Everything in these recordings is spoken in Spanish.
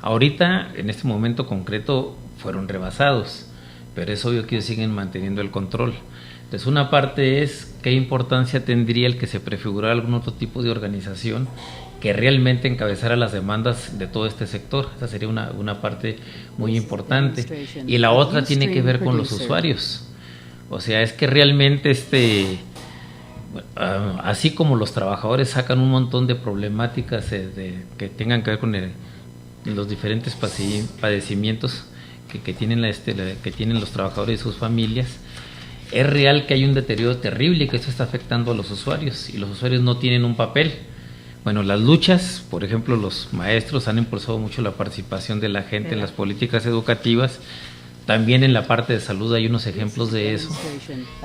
Ahorita, en este momento concreto, fueron rebasados, pero es obvio que ellos siguen manteniendo el control. Entonces, una parte es qué importancia tendría el que se prefigurara algún otro tipo de organización que realmente encabezara las demandas de todo este sector. Esa sería una parte muy importante. Y la otra tiene que ver con los usuarios. O sea, es que realmente así como los trabajadores sacan un montón de problemáticas que tengan que ver con los diferentes padecimientos que tienen que tienen los trabajadores y sus familias, es real que hay un deterioro terrible y que esto está afectando a los usuarios, y los usuarios no tienen un papel. Bueno, las luchas, por ejemplo, los maestros han impulsado mucho la participación de la gente en las políticas educativas. También en la parte de salud hay unos ejemplos de eso.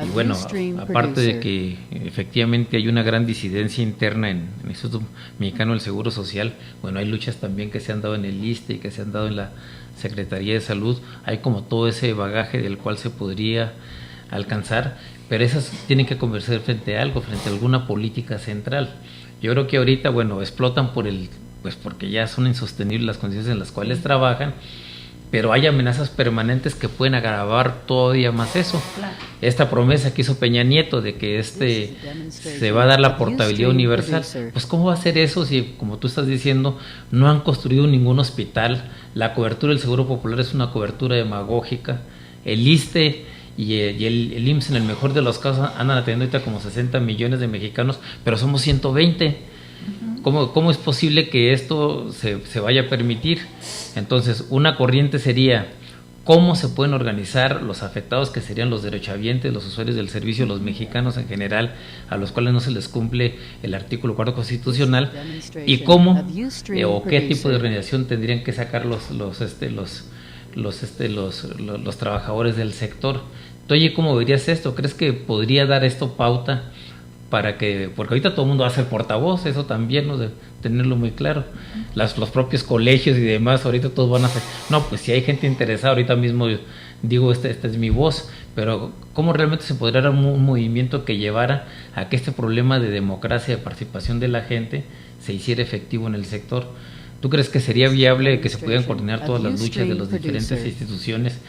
Y bueno, aparte de que efectivamente hay una gran disidencia interna en el Instituto Mexicano del Seguro Social, bueno, hay luchas también que se han dado en el ISSSTE y que se han dado en la Secretaría de Salud. Hay como todo ese bagaje del cual se podría alcanzar, pero esas tienen que conversar frente a algo, frente a alguna política central. Yo creo que ahorita, bueno, explotan porque ya son insostenibles las condiciones en las cuales trabajan, pero hay amenazas permanentes que pueden agravar todavía más eso. Claro. Esta promesa que hizo Peña Nieto de que se va a dar la portabilidad universal, pues ¿cómo va a ser eso si, como tú estás diciendo, no han construido ningún hospital? La cobertura del Seguro Popular es una cobertura demagógica. El ISSSTE y el IMSS, en el mejor de los casos, andan atendiendo ahorita como 60 millones de mexicanos, pero somos 120. ¿Cómo es posible que esto se vaya a permitir? Entonces, una corriente sería cómo se pueden organizar los afectados, que serían los derechohabientes, los usuarios del servicio, los mexicanos en general, a los cuales no se les cumple el artículo 4 constitucional, y cómo o qué tipo de organización tendrían que sacar los trabajadores del sector. Oye, ¿cómo verías esto? ¿Crees que podría dar esto pauta para que, porque ahorita todo el mundo va a ser portavoz, eso también, ¿no? De tenerlo muy claro. Los propios colegios y demás, ahorita todos van a hacer, no, pues si hay gente interesada, ahorita mismo digo, esta es mi voz, pero ¿cómo realmente se podría dar un movimiento que llevara a que este problema de democracia, de participación de la gente, se hiciera efectivo en el sector? ¿Tú crees que sería viable que se pudieran coordinar todas las luchas de las diferentes instituciones,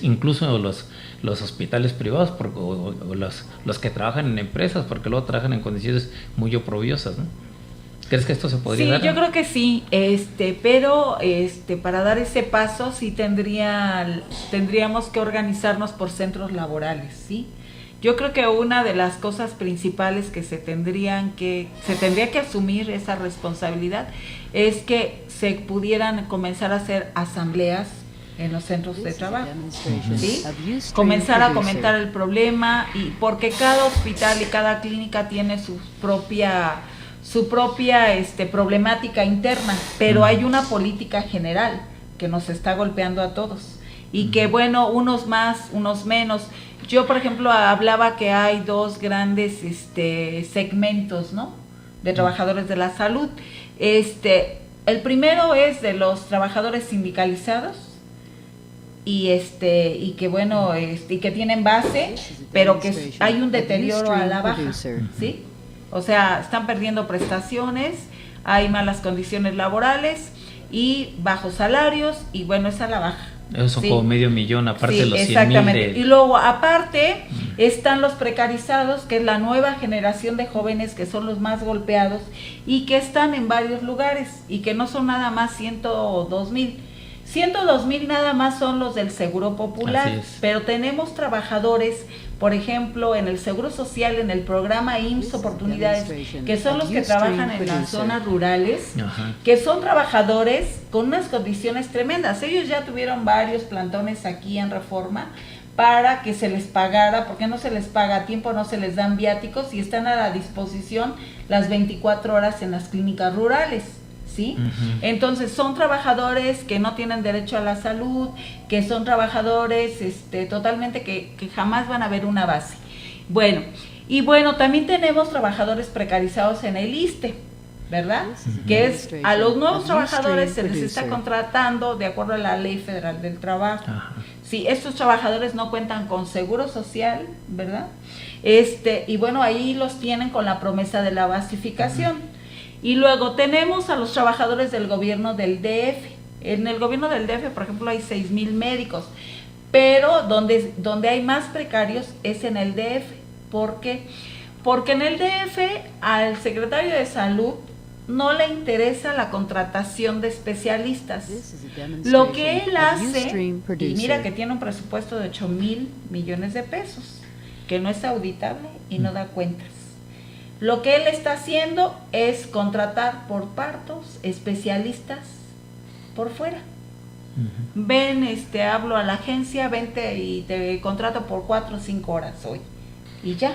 incluso los hospitales privados o los que trabajan en empresas, porque luego trabajan en condiciones muy oprobiosas, ¿no? ¿Crees que esto se podría dar? Sí, yo creo que sí, pero para dar ese paso sí tendríamos que organizarnos por centros laborales, ¿sí? Yo creo que una de las cosas principales que se tendría que asumir esa responsabilidad es que se pudieran comenzar a hacer asambleas en los centros de trabajo, ¿sí? Comenzar a comentar el problema, y porque cada hospital y cada clínica tiene su propia problemática interna, pero hay una política general que nos está golpeando a todos, y que bueno, unos más, unos menos. Yo, por ejemplo, hablaba que hay dos grandes segmentos, ¿no?, de trabajadores de la salud. El primero es de los trabajadores sindicalizados, y que bueno, y que tienen base, pero que hay un deterioro a la baja, ¿sí? O sea, están perdiendo prestaciones, hay malas condiciones laborales y bajos salarios, y bueno, esa es la baja. Esos son como medio millón, aparte de los 100,000. Exactamente. Y luego, aparte, están los precarizados, que es la nueva generación de jóvenes que son los más golpeados y que están en varios lugares, y que no son nada más 102,000. 102,000 nada más son los del Seguro Popular, pero tenemos trabajadores, por ejemplo, en el Seguro Social, en el programa IMSS Oportunidades, que son los que trabajan en las zonas rurales, que son trabajadores con unas condiciones tremendas. Ellos ya tuvieron varios plantones aquí en Reforma para que se les pagara, porque no se les paga a tiempo, no se les dan viáticos, y están a la disposición las 24 horas en las clínicas rurales, ¿sí? Entonces son trabajadores que no tienen derecho a la salud, que son trabajadores totalmente que jamás van a ver una base. Bueno, y bueno, también tenemos trabajadores precarizados en el ISSSTE, ¿verdad? Que es a los nuevos trabajadores se les está contratando de acuerdo a la Ley Federal del Trabajo. Sí, estos trabajadores no cuentan con seguro social, ¿verdad? Y bueno, ahí los tienen con la promesa de la basificación. Y luego tenemos a los trabajadores del gobierno del DF. En el gobierno del DF, por ejemplo, hay 6,000 médicos, pero donde hay más precarios es en el DF. ¿Por qué? Porque en el DF al secretario de Salud no le interesa la contratación de especialistas. Lo que él hace, y mira que tiene un presupuesto de 8,000 millones de pesos, que no es auditable y no da cuentas. Lo que él está haciendo es contratar por partos especialistas por fuera. Ven, hablo a la agencia, vente y te contrato por 4 o 5 horas hoy. Y ya.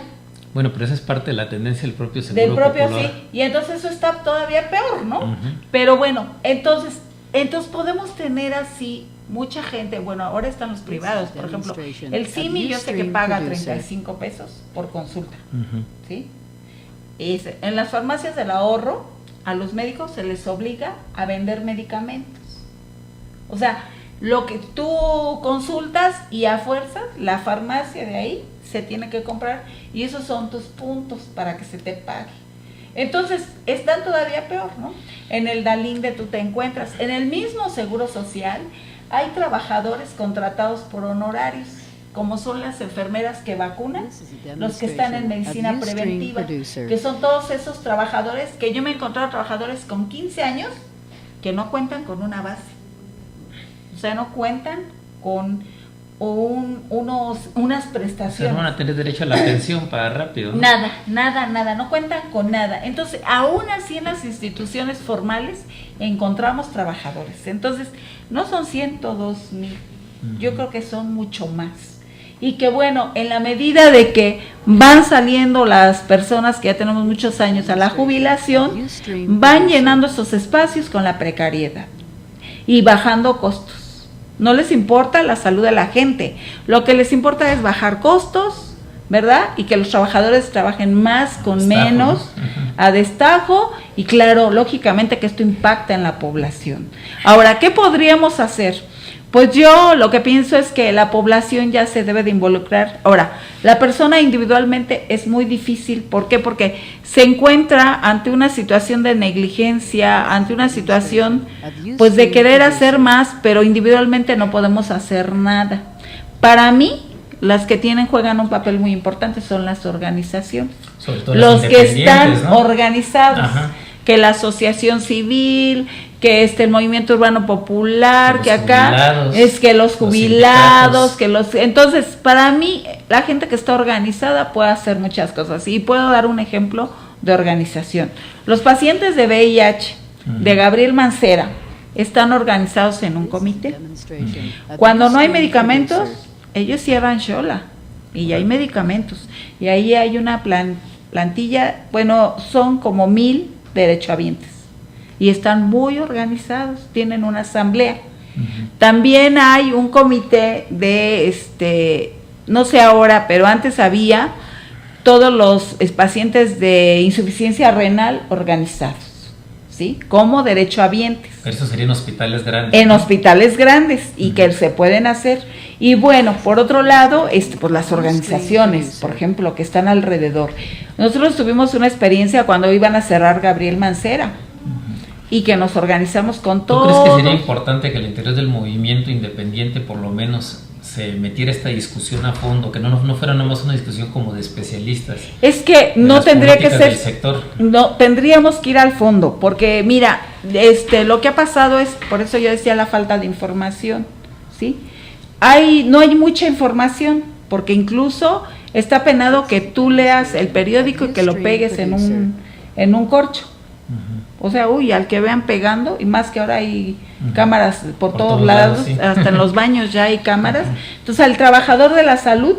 Bueno, pero esa es parte de la tendencia del propio seguro del propio popular. Sí, y entonces eso está todavía peor, ¿no? Pero bueno, entonces podemos tener así mucha gente. Bueno, ahora están los privados, por ejemplo, el CIMI yo sé que paga 35 pesos por consulta, ¿sí? En las farmacias del ahorro a los médicos se les obliga a vender medicamentos. O sea, lo que tú consultas y a fuerza la farmacia de ahí se tiene que comprar y esos son tus puntos para que se te pague. Entonces, están todavía peor, ¿no? En el DALINDE tú te encuentras, en el mismo Seguro Social hay trabajadores contratados por honorarios, como son las enfermeras que vacunan, los que están en medicina preventiva, que son todos esos trabajadores, que yo me he encontrado trabajadores con 15 años que no cuentan con una base. O sea, no cuentan con unas prestaciones. O sea, no van a tener derecho a la pensión para rápido, ¿no? Nada, no cuentan con nada. Entonces, aún así en las instituciones formales encontramos trabajadores. Entonces, no son 102,000, yo creo que son mucho más. Y que bueno, en la medida de que van saliendo las personas que ya tenemos muchos años a la jubilación, van llenando esos espacios con la precariedad y bajando costos. No les importa la salud de la gente, lo que les importa es bajar costos, ¿verdad? Y que los trabajadores trabajen más con menos, a destajo, y claro, lógicamente que esto impacta en la población. Ahora, ¿qué podríamos hacer? Pues yo lo que pienso es que la población ya se debe de involucrar. Ahora, la persona individualmente es muy difícil. ¿Por qué? Porque se encuentra ante una situación de negligencia, ante una situación pues de querer hacer más, pero individualmente no podemos hacer nada. Para mí, las que juegan un papel muy importante son las organizaciones. Sobre todo los que están, ¿no?, organizados. Que la asociación civil, que el movimiento urbano popular, que acá es que los jubilados, entonces para mí la gente que está organizada puede hacer muchas cosas y puedo dar un ejemplo de organización. Los pacientes de VIH de Gabriel Mancera están organizados en un comité. Cuando no hay medicamentos, ellos cierran Xola y hay medicamentos y ahí hay una plantilla, bueno, son como 1,000 derechohabientes y están muy organizados, tienen una asamblea. También hay un comité de no sé ahora, pero antes había todos los pacientes de insuficiencia renal organizados, ¿sí? Como derechohabientes. Eso serían hospitales grandes. En hospitales grandes y que se pueden hacer. Y bueno, por otro lado, pues las organizaciones, por ejemplo, que están alrededor. Nosotros tuvimos una experiencia cuando iban a cerrar Gabriel Mancera y que nos organizamos con todo. ¿Tú crees que sería importante que al interior del movimiento independiente por lo menos se metiera esta discusión a fondo, que no fuera nada más una discusión como de especialistas? Es que no tendría que ser del sector. No, tendríamos que ir al fondo, porque mira, lo que ha pasado es, por eso yo decía la falta de información, ¿sí? No hay mucha información, porque incluso está penado que tú leas el periódico y que lo pegues en un corcho. O sea, al que vean pegando, y más que ahora hay cámaras por todos lados, sí. Hasta en los baños ya hay cámaras. Entonces, al trabajador de la salud,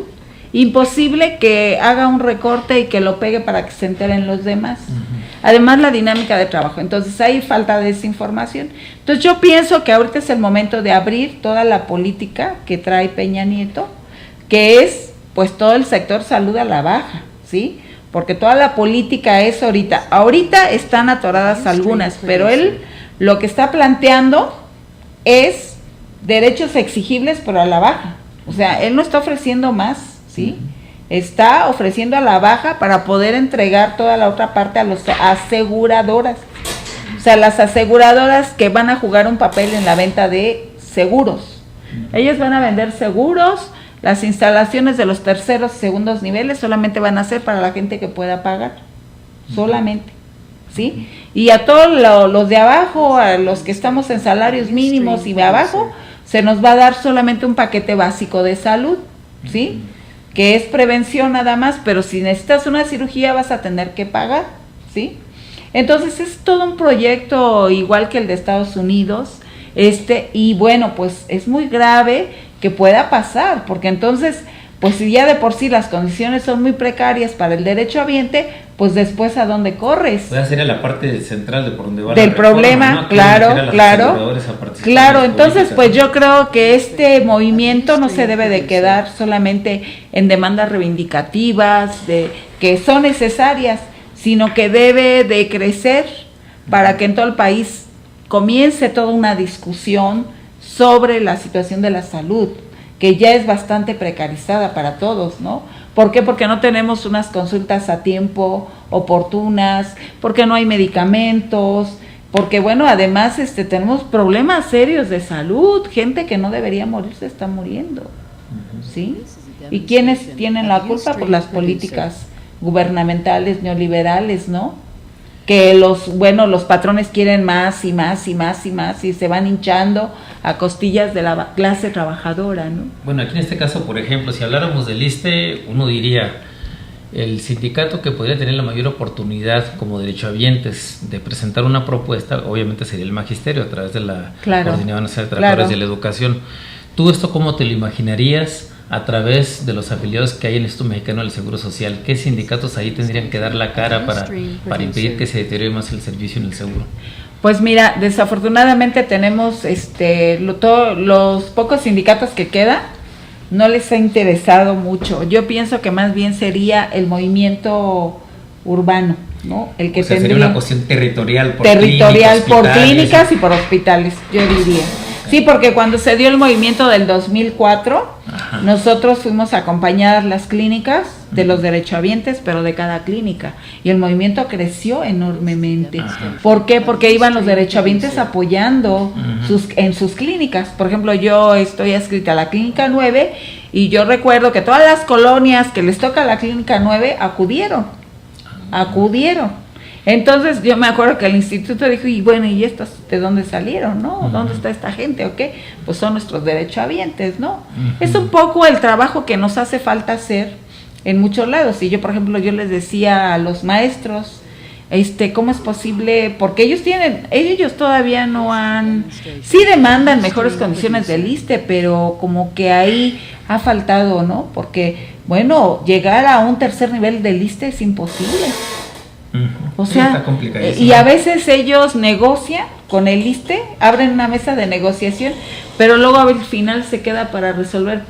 imposible que haga un recorte y que lo pegue para que se enteren los demás. Además, la dinámica de trabajo. Entonces, hay falta de desinformación. Entonces, yo pienso que ahorita es el momento de abrir toda la política que trae Peña Nieto, que es, pues, todo el sector salud a la baja, ¿sí? Porque toda la política es ahorita están atoradas algunas, pero él lo que está planteando es derechos exigibles pero a la baja. O sea, él no está ofreciendo más, ¿sí? Está ofreciendo a la baja para poder entregar toda la otra parte a las aseguradoras. O sea, las aseguradoras que van a jugar un papel en la venta de seguros. Ellos van a vender seguros, las instalaciones de los terceros y segundos niveles solamente van a ser para la gente que pueda pagar, solamente, ¿sí? Y a todos los de abajo, a los que estamos en salarios mínimos y de abajo, se nos va a dar solamente un paquete básico de salud, ¿sí? Que es prevención nada más, pero si necesitas una cirugía vas a tener que pagar, ¿sí? Entonces es todo un proyecto igual que el de Estados Unidos, y bueno, pues es muy grave que pueda pasar, porque entonces, pues si ya de por sí las condiciones son muy precarias para el derechohabiente, pues después ¿a dónde corres? Esa sería la parte central de por donde va del la reforma, problema, ¿no? Claro, entonces pues yo creo que este movimiento no se debe de quedar solamente en demandas reivindicativas, de que son necesarias, sino que debe de crecer para que en todo el país comience toda una discusión sobre la situación de la salud, que ya es bastante precarizada para todos, ¿no? ¿Por qué? Porque no tenemos unas consultas a tiempo, oportunas, porque no hay medicamentos, porque bueno, además tenemos problemas serios de salud, gente que no debería morir se está muriendo, ¿sí? ¿Y quiénes tienen la culpa? Pues las políticas gubernamentales neoliberales, ¿no? Que los patrones quieren más y más y más y más y se van hinchando a costillas de la clase trabajadora, ¿no? Bueno, aquí en este caso, por ejemplo, si habláramos del ISSSTE, uno diría, el sindicato que podría tener la mayor oportunidad como derechohabientes de presentar una propuesta, obviamente sería el magisterio a través de la Coordinadora Nacional de Trabajadores de la Educación. ¿Tú esto cómo te lo imaginarías a través de los afiliados que hay en el Instituto Mexicano del Seguro Social? ¿Qué sindicatos ahí tendrían que dar la cara para impedir que se deteriore más el servicio en el seguro? Pues mira, desafortunadamente tenemos los pocos sindicatos que quedan, no les ha interesado mucho. Yo pienso que más bien sería el movimiento urbano, ¿no? El que sería una cuestión territorial por clínicas y por hospitales, yo diría. Sí, porque cuando se dio el movimiento del 2004, nosotros fuimos a acompañar las clínicas de los derechohabientes, pero de cada clínica, y el movimiento creció enormemente. ¿Por qué? Porque iban los derechohabientes apoyando en sus clínicas. Por ejemplo, yo estoy adscrita a la Clínica 9, y yo recuerdo que todas las colonias que les toca a la Clínica 9 acudieron. Entonces yo me acuerdo que el instituto dijo, y bueno, ¿y estos de dónde salieron, no? ¿Dónde está esta gente o qué? Pues son nuestros derechohabientes, ¿no? Es un poco el trabajo que nos hace falta hacer en muchos lados. Y yo, por ejemplo, yo les decía a los maestros, ¿cómo es posible? Porque ellos todavía no han, sí demandan mejores condiciones del ISSSTE, pero como que ahí ha faltado, ¿no? Porque, bueno, llegar a un tercer nivel del ISSSTE es imposible. O sea, y a veces ellos negocian con el ISSSTE, abren una mesa de negociación, pero luego al final se queda para resolver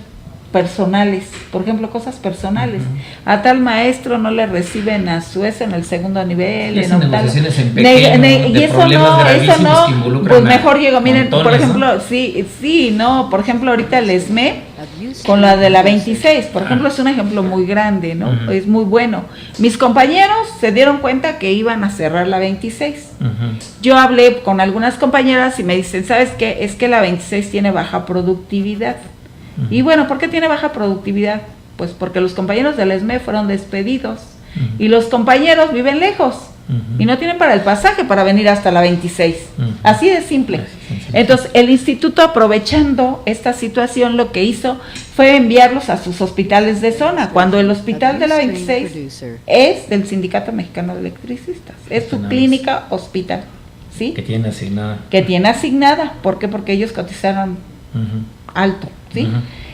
personales, por ejemplo, cosas personales. A tal maestro no le reciben a su en el segundo nivel, y en negociaciones en pequeño, y eso no, pues mejor llego, miren, montones, por ejemplo, ¿no? Por ejemplo, ahorita el ESME con la de la 26, por ejemplo, es un ejemplo muy grande, ¿no? Es muy bueno. Mis compañeros se dieron cuenta que iban a cerrar la 26. Yo hablé con algunas compañeras y me dicen, ¿sabes qué? Es que la 26 tiene baja productividad. Y bueno, ¿por qué tiene baja productividad? Pues porque los compañeros del ESME fueron despedidos y los compañeros viven lejos y no tienen para el pasaje para venir hasta la 26. Así de simple. Entonces, el instituto, aprovechando esta situación, lo que hizo fue enviarlos a sus hospitales de zona, cuando el hospital de la 26 es del Sindicato Mexicano de Electricistas, es su clínica hospital, ¿sí? Que tiene asignada. ¿Por qué? Porque ellos cotizaron alto, ¿sí?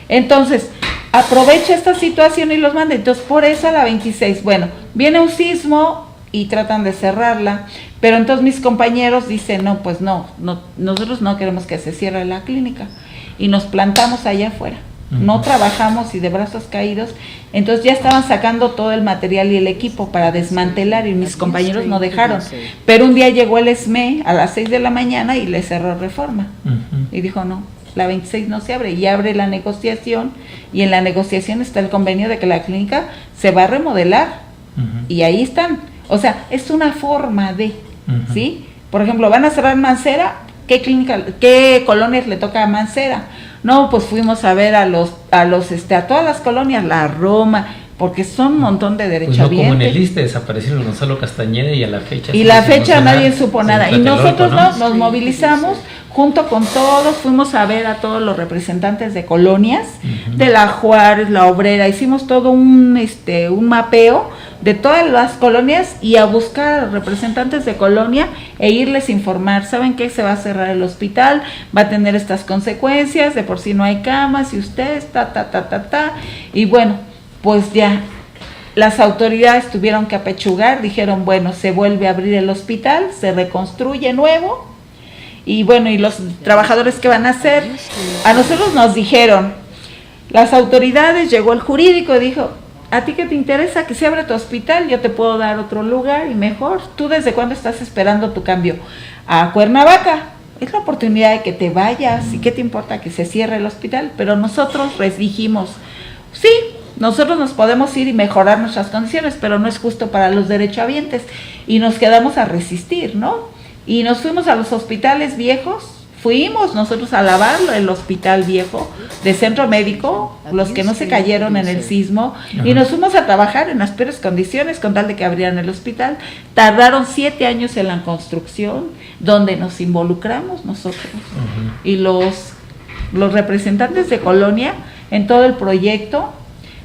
Entonces, aprovecha esta situación y los manda. Entonces, por eso a la 26, bueno, viene un sismo y tratan de cerrarla, pero entonces mis compañeros dicen, no, pues no, nosotros no queremos que se cierre la clínica, y nos plantamos allá afuera, no trabajamos y de brazos caídos. Entonces ya estaban sacando todo el material y el equipo para desmantelar, y mis compañeros no dejaron, pero un día llegó el ESME a las 6 de la mañana y le cerró Reforma, y dijo, no, la 26 no se abre, y abre la negociación, y en la negociación está el convenio de que la clínica se va a remodelar, y ahí están. O sea, es una forma de, ¿sí? Por ejemplo, van a cerrar Mancera, ¿qué colonias le toca a Mancera? No, pues fuimos a ver a todas las colonias, la Roma, porque son un montón de derechohabientes. Pues no como en el ISSSTE desaparecieron Gonzalo Castañeda y a la fecha. Y la fecha nadie supo nada. Y nosotros nos movilizamos junto con todos, fuimos a ver a todos los representantes de colonias, de la Juárez, la Obrera, hicimos todo un mapeo de todas las colonias y a buscar a los representantes de colonia e irles a informar. ¿Saben qué? Se va a cerrar el hospital, va a tener estas consecuencias, de por sí no hay camas y ustedes, y bueno, pues ya las autoridades tuvieron que apechugar, dijeron, bueno, se vuelve a abrir el hospital, se reconstruye nuevo, y bueno, y los trabajadores que van a hacer, a nosotros nos dijeron, las autoridades, llegó el jurídico y dijo, ¿a ti qué te interesa que se abra tu hospital? Yo te puedo dar otro lugar y mejor. ¿Tú desde cuándo estás esperando tu cambio? A Cuernavaca. Es la oportunidad de que te vayas. ¿Y qué te importa que se cierre el hospital? Pero nosotros les dijimos, sí, nosotros nos podemos ir y mejorar nuestras condiciones, pero no es justo para los derechohabientes. Y nos quedamos a resistir, ¿no? Y nos fuimos a los hospitales viejos. Fuimos nosotros a lavarlo, el hospital viejo de centro médico, los que no se cayeron en el sismo, y nos fuimos a trabajar en las peores condiciones con tal de que abrieran el hospital. Tardaron 7 años en la construcción, donde nos involucramos nosotros y los representantes de colonia en todo el proyecto.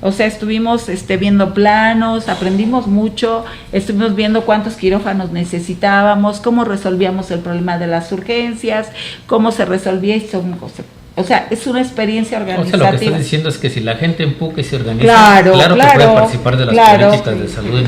O sea, estuvimos viendo planos, aprendimos mucho, estuvimos viendo cuántos quirófanos necesitábamos, cómo resolvíamos el problema de las urgencias, cómo se resolvía y son cosas. O sea, es una experiencia organizativa. O sea, lo que estás diciendo es que si la gente empuja y se organiza, claro que puede participar de las políticas de salud.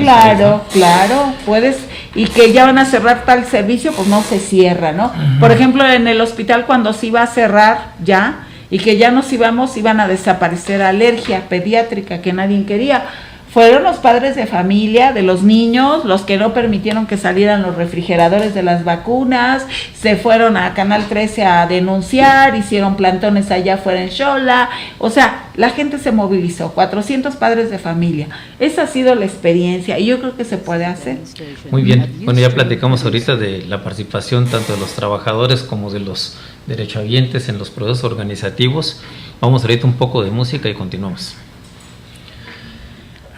Claro, puedes, y que ya van a cerrar tal servicio, pues no se cierra, ¿no? Por ejemplo, en el hospital cuando se iba a cerrar ya, y que ya nos iban a desaparecer alergia pediátrica que nadie quería. Fueron los padres de familia, de los niños, los que no permitieron que salieran los refrigeradores de las vacunas, se fueron a Canal 13 a denunciar, hicieron plantones allá afuera en Xola, o sea, la gente se movilizó, 400 padres de familia. Esa ha sido la experiencia y yo creo que se puede hacer. Muy bien, bueno, ya platicamos ahorita de la participación tanto de los trabajadores como de los derechohabientes en los procesos organizativos. Vamos ahorita un poco de música y continuamos.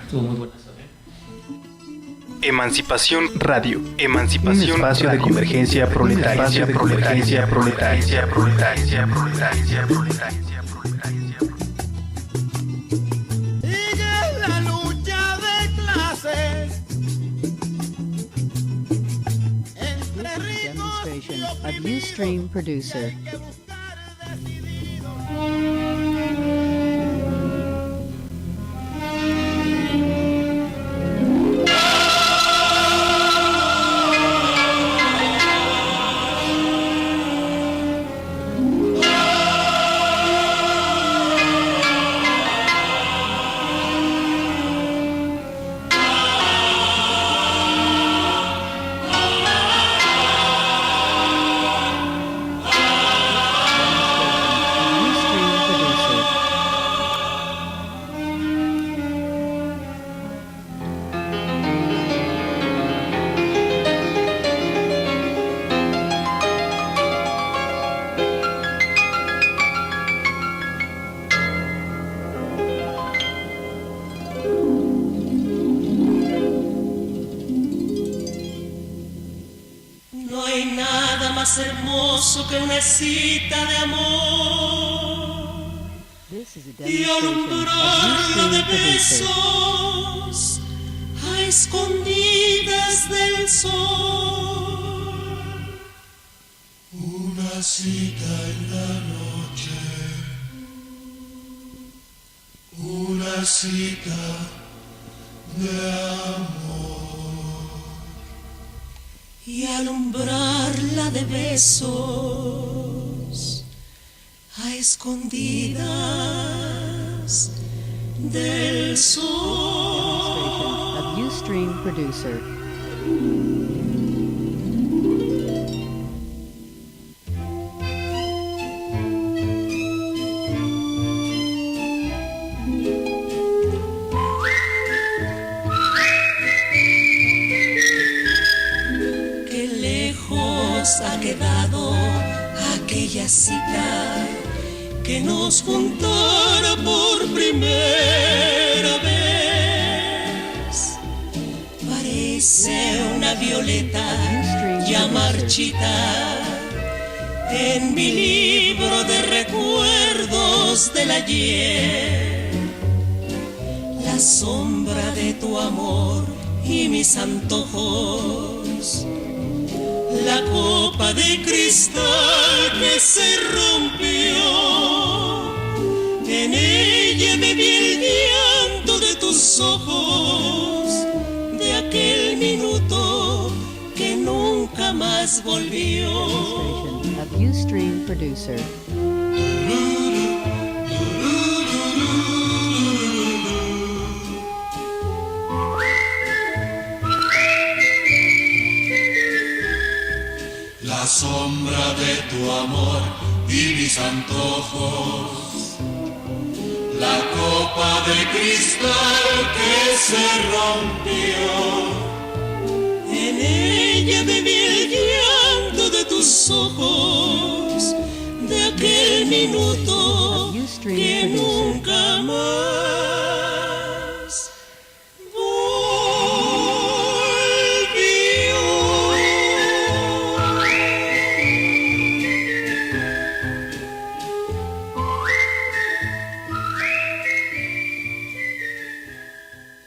Estuvo muy buena. Emancipación Radio. Emancipación. Un espacio de convergencia proletaria. Sigue la lucha de clases entre ricos y Ustream producer. Hermoso que una cita de amor y alumbrarla de besos a escondidas del sol. Una cita en la noche, una cita de amor. Y alumbrarla de besos a escondidas del sol. A Ustream producer. Qué lejos cita que nos juntara por primera vez. Parece una violeta ya marchita en mi libro de recuerdos del ayer. La sombra de tu amor y mis antojos, la copa de cristal que se rompió, en ella bebí el llanto de tus ojos, de aquel minuto que nunca más volvió. A Ustream producer. La sombra de tu amor y mis antojos, la copa de cristal que se rompió, en ella bebí el llanto de tus ojos, de aquel minuto que nunca más volvió.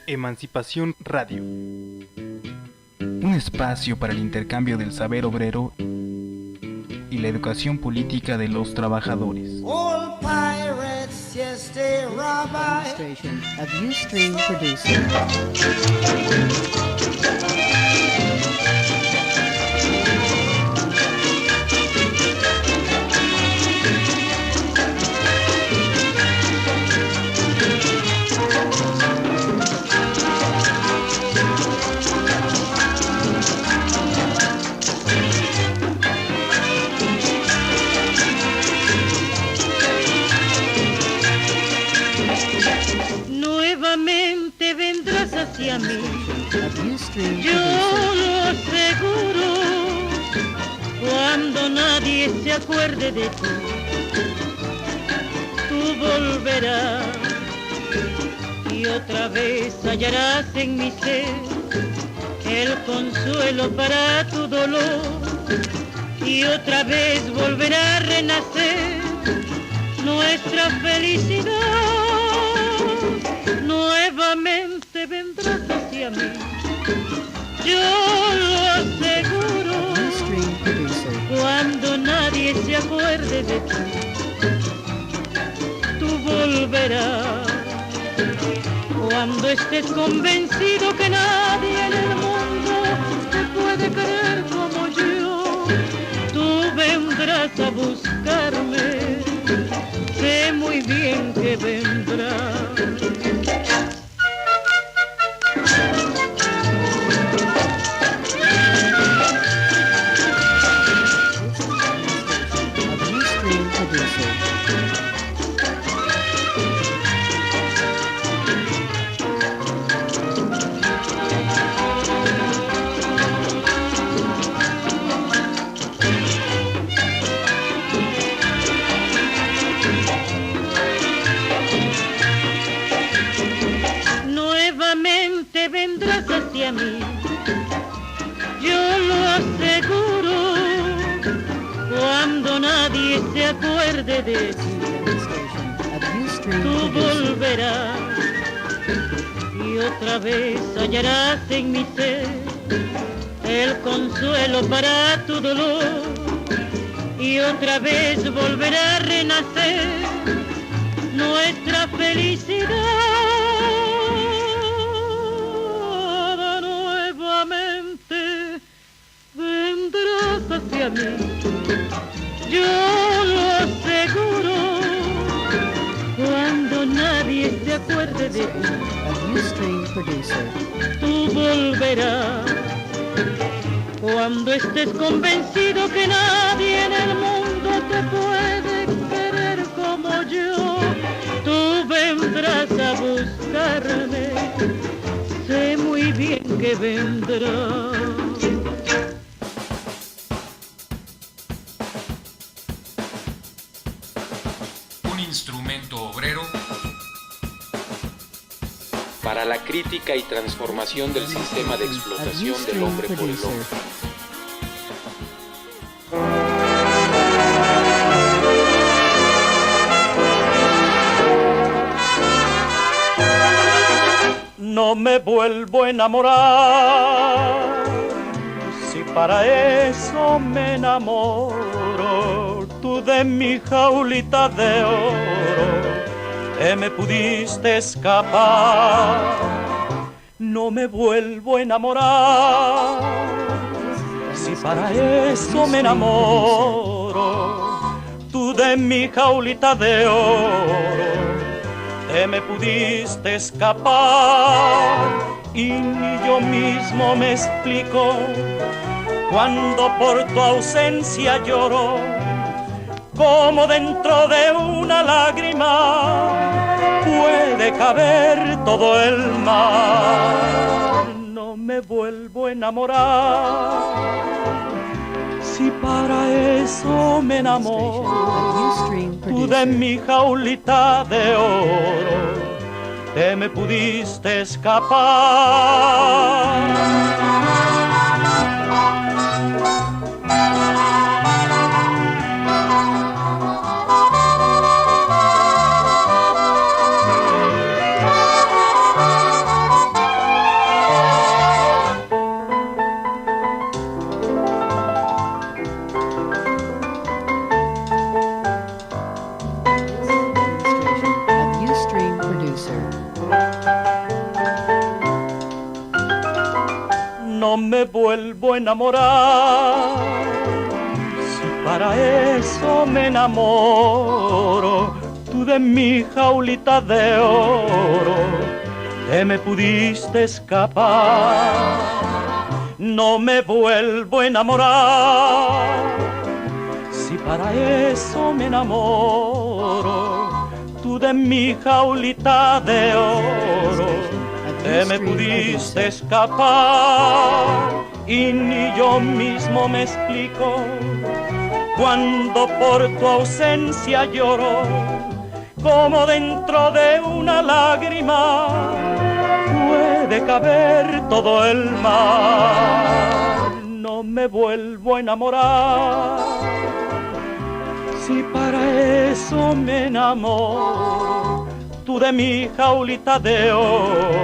Emancipación Radio. Un espacio para el intercambio del saber obrero y la educación política de los trabajadores. All pirates, yes, they rob I. Administration of Ustream producer. Nuevamente vendrás hacia mí, Of Ustream yo producer. lo aseguro, cuando nadie se acuerde de ti, tú volverás y otra vez hallarás en mi ser el consuelo para tu dolor, y otra vez volverá a renacer nuestra felicidad. Nuevamente vendrás hacia mí, yo lo aseguro, Ustream producer. cuando nadie se acuerde de ti, tú volverás. Cuando estés convencido que nadie en el mundo te puede querer como yo, tú vendrás a buscarme, sé muy bien que vendrás. Of Ustream producer. Nuevamente vendrás hacia mí, yo lo aseguro, cuando nadie se acuerde de ti, Demonstration of Ustream tú producer. volverás y otra vez hallarás en mi ser el consuelo para tu dolor, y otra vez volverá a renacer nuestra felicidad. Nuevamente vendrás hacia mí, yo lo aseguro, cuando nadie se acuerde de ti, Of Ustream producer. tú volverás. Cuando estés convencido que nadie en el mundo te puede querer como yo, tú vendrás a buscarme, sé muy bien que vendrás. instrumento obrero para la crítica y transformación del sistema de explotación del hombre por el hombre. No me vuelvo a enamorar, si para eso me enamoro. Tú de mi jaulita de oro te me pudiste escapar. No me vuelvo a enamorar, si para eso me enamoro. Tú de mi jaulita de oro te me pudiste escapar, y ni yo mismo me explico cuando por tu ausencia lloro, como dentro de una lágrima puede caber todo el mar. No me vuelvo a enamorar, si para eso me enamoro. Tú de mi jaulita de oro te me pudiste escapar. No me vuelvo a enamorar, si para eso me enamoro. Tú de mi jaulita de oro te me pudiste escapar. No me vuelvo a enamorar, si para eso me enamoro. Tú de mi jaulita de oro te me pudiste escapar, y ni yo mismo me explico cuando por tu ausencia lloro, como dentro de una lágrima puede caber todo el mar. No me vuelvo a enamorar, si para eso me enamoro. Tú de mi jaulita de oro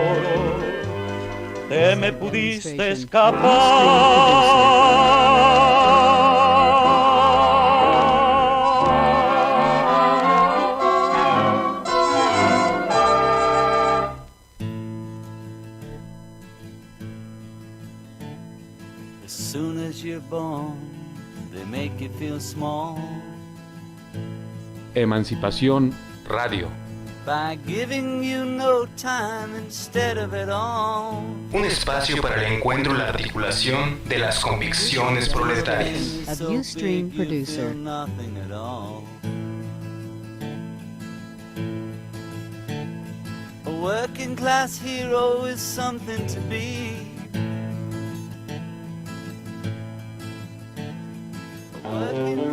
te me pudiste escapar. As soon as you're born, they make you feel small. Emancipación Radio. By giving you no time instead of it all. Un espacio para el encuentro y la articulación de las convicciones proletarias. A Viewstream producer. Nothing at all. A working class hero is something to be. A working class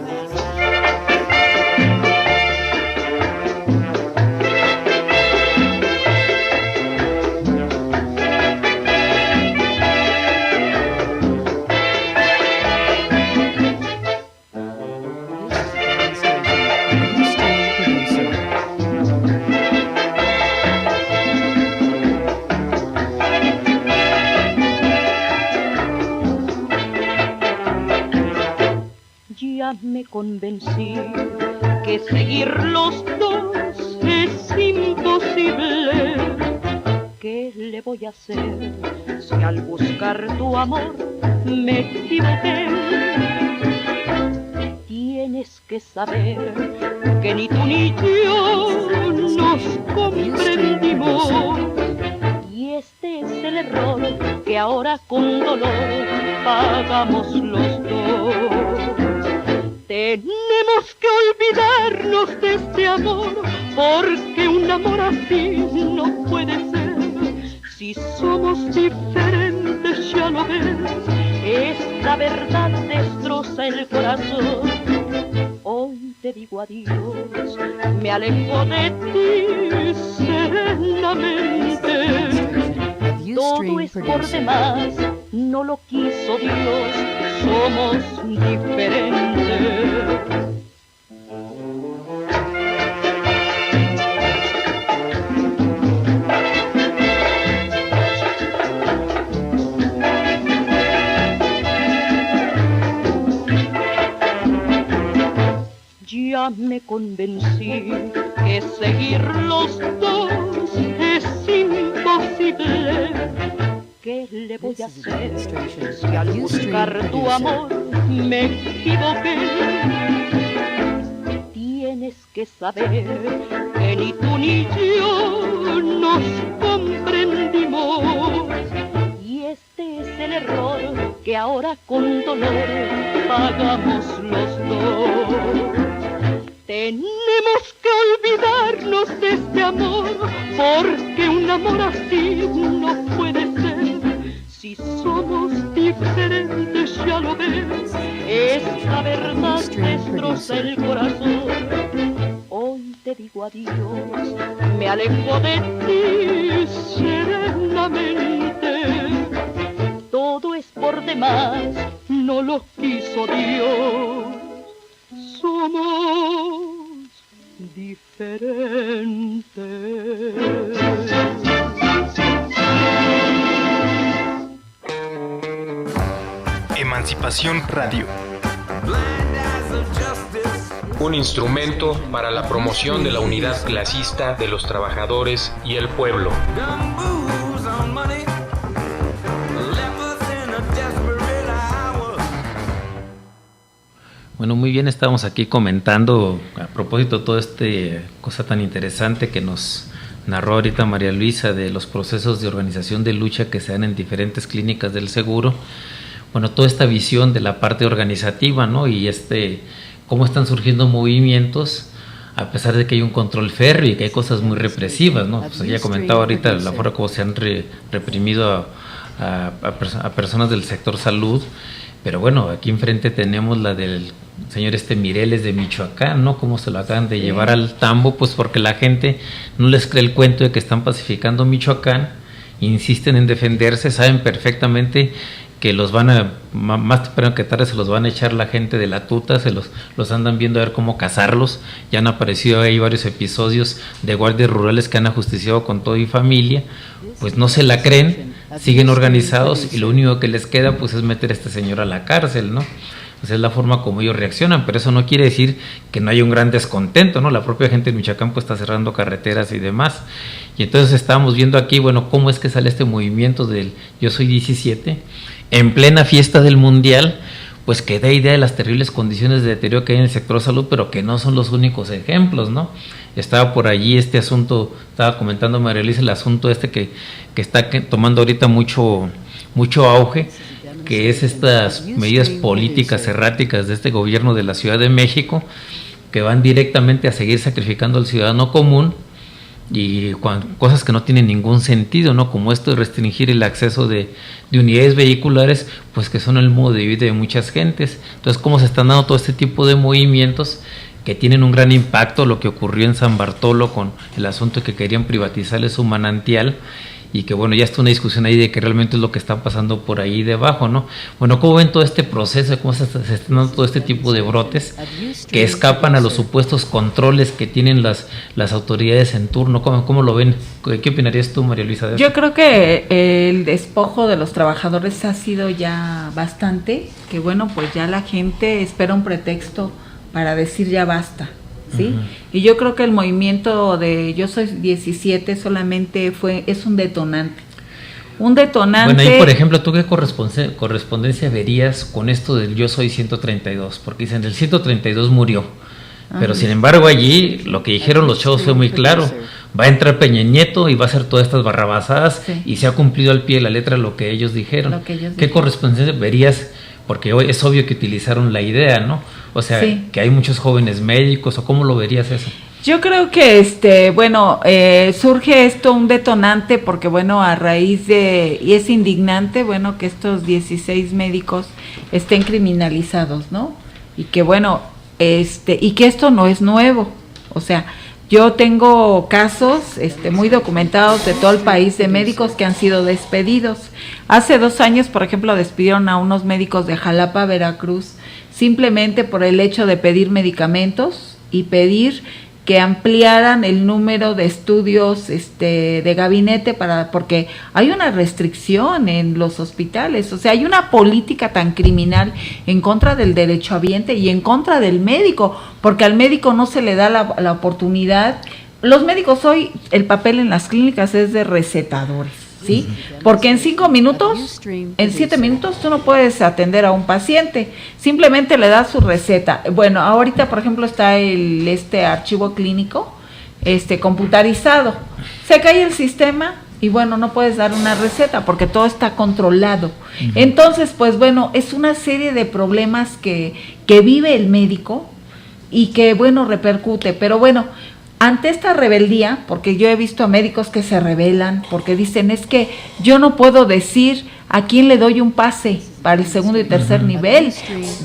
me convencí que seguir los dos es imposible. ¿Qué le voy a hacer si al buscar tu amor me equivoqué? Tienes que saber que ni tú ni yo nos comprendimos, y este es el error que ahora con dolor pagamos los dos. Tenemos que olvidarnos de este amor, porque un amor así no puede ser. Si somos diferentes, ya lo ves, esta verdad destroza el corazón. Hoy te digo adiós, me alejo de ti serenamente. Todo es por demás, no lo quiso Dios, somos diferentes. Ya me convencí que seguir los dos es imposible. ¿Qué le voy a hacer si al buscar tu amor me equivoqué? Tienes que saber que ni tú ni yo nos comprendimos. Y este es el error que ahora con dolor pagamos los dos. Tenemos que olvidarnos de este amor, porque un amor así no puede ser. Si somos diferentes, ya lo ves, esta verdad destroza el corazón. Hoy te digo adiós, me alejo de ti serenamente. Todo es por demás, no lo quiso Dios. Somos diferentes. Emancipación Radio. Un instrumento para la promoción de la unidad clasista de los trabajadores y el pueblo. Bueno, muy bien, estamos aquí comentando a propósito de toda esta cosa tan interesante que nos narró ahorita María Luisa de los procesos de organización de lucha que se dan en diferentes clínicas del seguro. Bueno, toda esta visión de la parte organizativa, ¿no? Y cómo están surgiendo movimientos a pesar de que hay un control férreo y que hay cosas muy represivas, ¿no? Pues ya comentaba ahorita la forma como se han reprimido a personas del sector salud. Pero bueno, aquí enfrente tenemos la del señor Mireles de Michoacán, ¿no? Cómo se lo acaban de llevar al tambo, pues porque la gente no les cree el cuento de que están pacificando Michoacán, insisten en defenderse, saben perfectamente que los van a, más temprano que tarde se los van a echar la gente de la tuta, los andan viendo a ver cómo cazarlos. Ya han aparecido ahí varios episodios de guardias rurales que han ajusticiado con todo y familia, pues no se la creen, siguen organizados y lo único que les queda pues es meter a este señor a la cárcel, ¿no? Pues es la forma como ellos reaccionan, pero eso no quiere decir que no haya un gran descontento, ¿no? La propia gente de Michoacán pues está cerrando carreteras y demás. Y entonces estábamos viendo aquí, bueno, cómo es que sale este movimiento del Yo Soy 17, en plena fiesta del Mundial, pues que da idea de las terribles condiciones de deterioro que hay en el sector salud, pero que no son los únicos ejemplos, ¿no? Estaba por allí este asunto, estaba comentando María Luisa, el asunto que está tomando ahorita mucho auge, que es estas medidas políticas erráticas de este gobierno de la Ciudad de México, que van directamente a seguir sacrificando al ciudadano común y cosas que no tienen ningún sentido, ¿no? Como esto de restringir el acceso de unidades vehiculares, pues que son el modo de vida de muchas gentes. Entonces, cómo se están dando todo este tipo de movimientos que tienen un gran impacto, lo que ocurrió en San Bartolo con el asunto de que querían privatizarle su manantial, y que bueno, ya está una discusión ahí de que realmente es lo que está pasando por ahí debajo, ¿no? Bueno, ¿cómo ven todo este proceso? ¿Cómo se están dando todo este tipo de brotes que escapan a los supuestos controles que tienen las autoridades en turno? ¿Cómo lo ven? ¿Qué opinarías tú, María Luisa, de esto? Yo creo que el despojo de los trabajadores ha sido ya bastante, que bueno, pues ya la gente espera un pretexto para decir ya basta, ¿sí? Uh-huh. Y yo creo que el movimiento de Yo Soy 17 solamente es un detonante. Un detonante. Bueno, ahí por ejemplo, ¿tú qué correspondencia verías con esto del Yo Soy 132? Porque dicen, el 132 murió. Pero sin embargo allí lo que dijeron los chavos fue muy claro. Va a entrar Peña Nieto y va a hacer todas estas barrabasadas, sí. Y se ha cumplido al pie de la letra lo que ellos dijeron. ¿Qué correspondencia verías? Porque hoy es obvio que utilizaron la idea, ¿no? O sea, sí, que hay muchos jóvenes médicos, ¿o cómo lo verías eso? Yo creo que, surge esto un detonante porque, bueno, a raíz de, y es indignante, bueno, que estos 16 médicos estén criminalizados, ¿no? Y que, bueno, y que esto no es nuevo. O sea, yo tengo casos muy documentados de todo el país de médicos que han sido despedidos. Hace 2 años, por ejemplo, despidieron a unos médicos de Jalapa, Veracruz, simplemente por el hecho de pedir medicamentos y pedir que ampliaran el número de estudios de gabinete porque hay una restricción en los hospitales. O sea, hay una política tan criminal en contra del derechohabiente y en contra del médico, porque al médico no se le da la oportunidad. Los médicos hoy, el papel en las clínicas es de recetadores, ¿sí? Porque en 5 minutos, en 7 minutos tú no puedes atender a un paciente, simplemente le das su receta. Bueno, ahorita por ejemplo está este archivo clínico computarizado. Se cae el sistema y bueno, no puedes dar una receta porque todo está controlado. Entonces, pues bueno, es una serie de problemas que vive el médico y que bueno, repercute, pero bueno, ante esta rebeldía, porque yo he visto a médicos que se rebelan, porque dicen, es que yo no puedo decir a quién le doy un pase para el 2 y 3 nivel,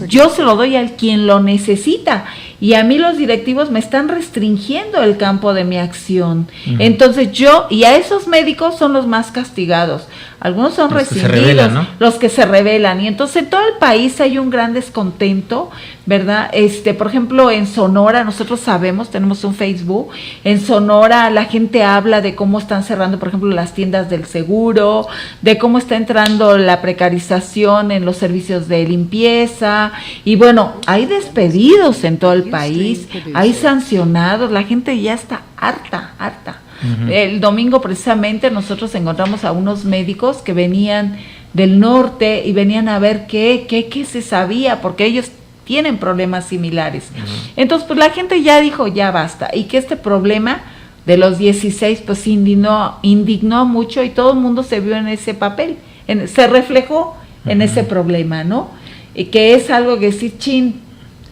yo se lo doy a quien lo necesita, y a mí los directivos me están restringiendo el campo de mi acción. Entonces y a esos médicos son los más castigados. Algunos son rescindidos, los que se rebelan, y entonces en todo el país hay un gran descontento, ¿verdad? Por ejemplo, en Sonora, nosotros sabemos, tenemos un Facebook, en Sonora la gente habla de cómo están cerrando, por ejemplo, las tiendas del seguro, de cómo está entrando la precarización en los servicios de limpieza, y bueno, hay despedidos en todo el país, hay sancionados, la gente ya está harta. El domingo precisamente nosotros encontramos a unos médicos que venían del norte y venían a ver qué se sabía, porque ellos tienen problemas similares. Entonces, pues la gente ya dijo, ya basta, y que este problema de los 16 pues indignó mucho, y todo el mundo se vio en ese papel, se reflejó en ese problema, ¿no? Y que es algo que decir,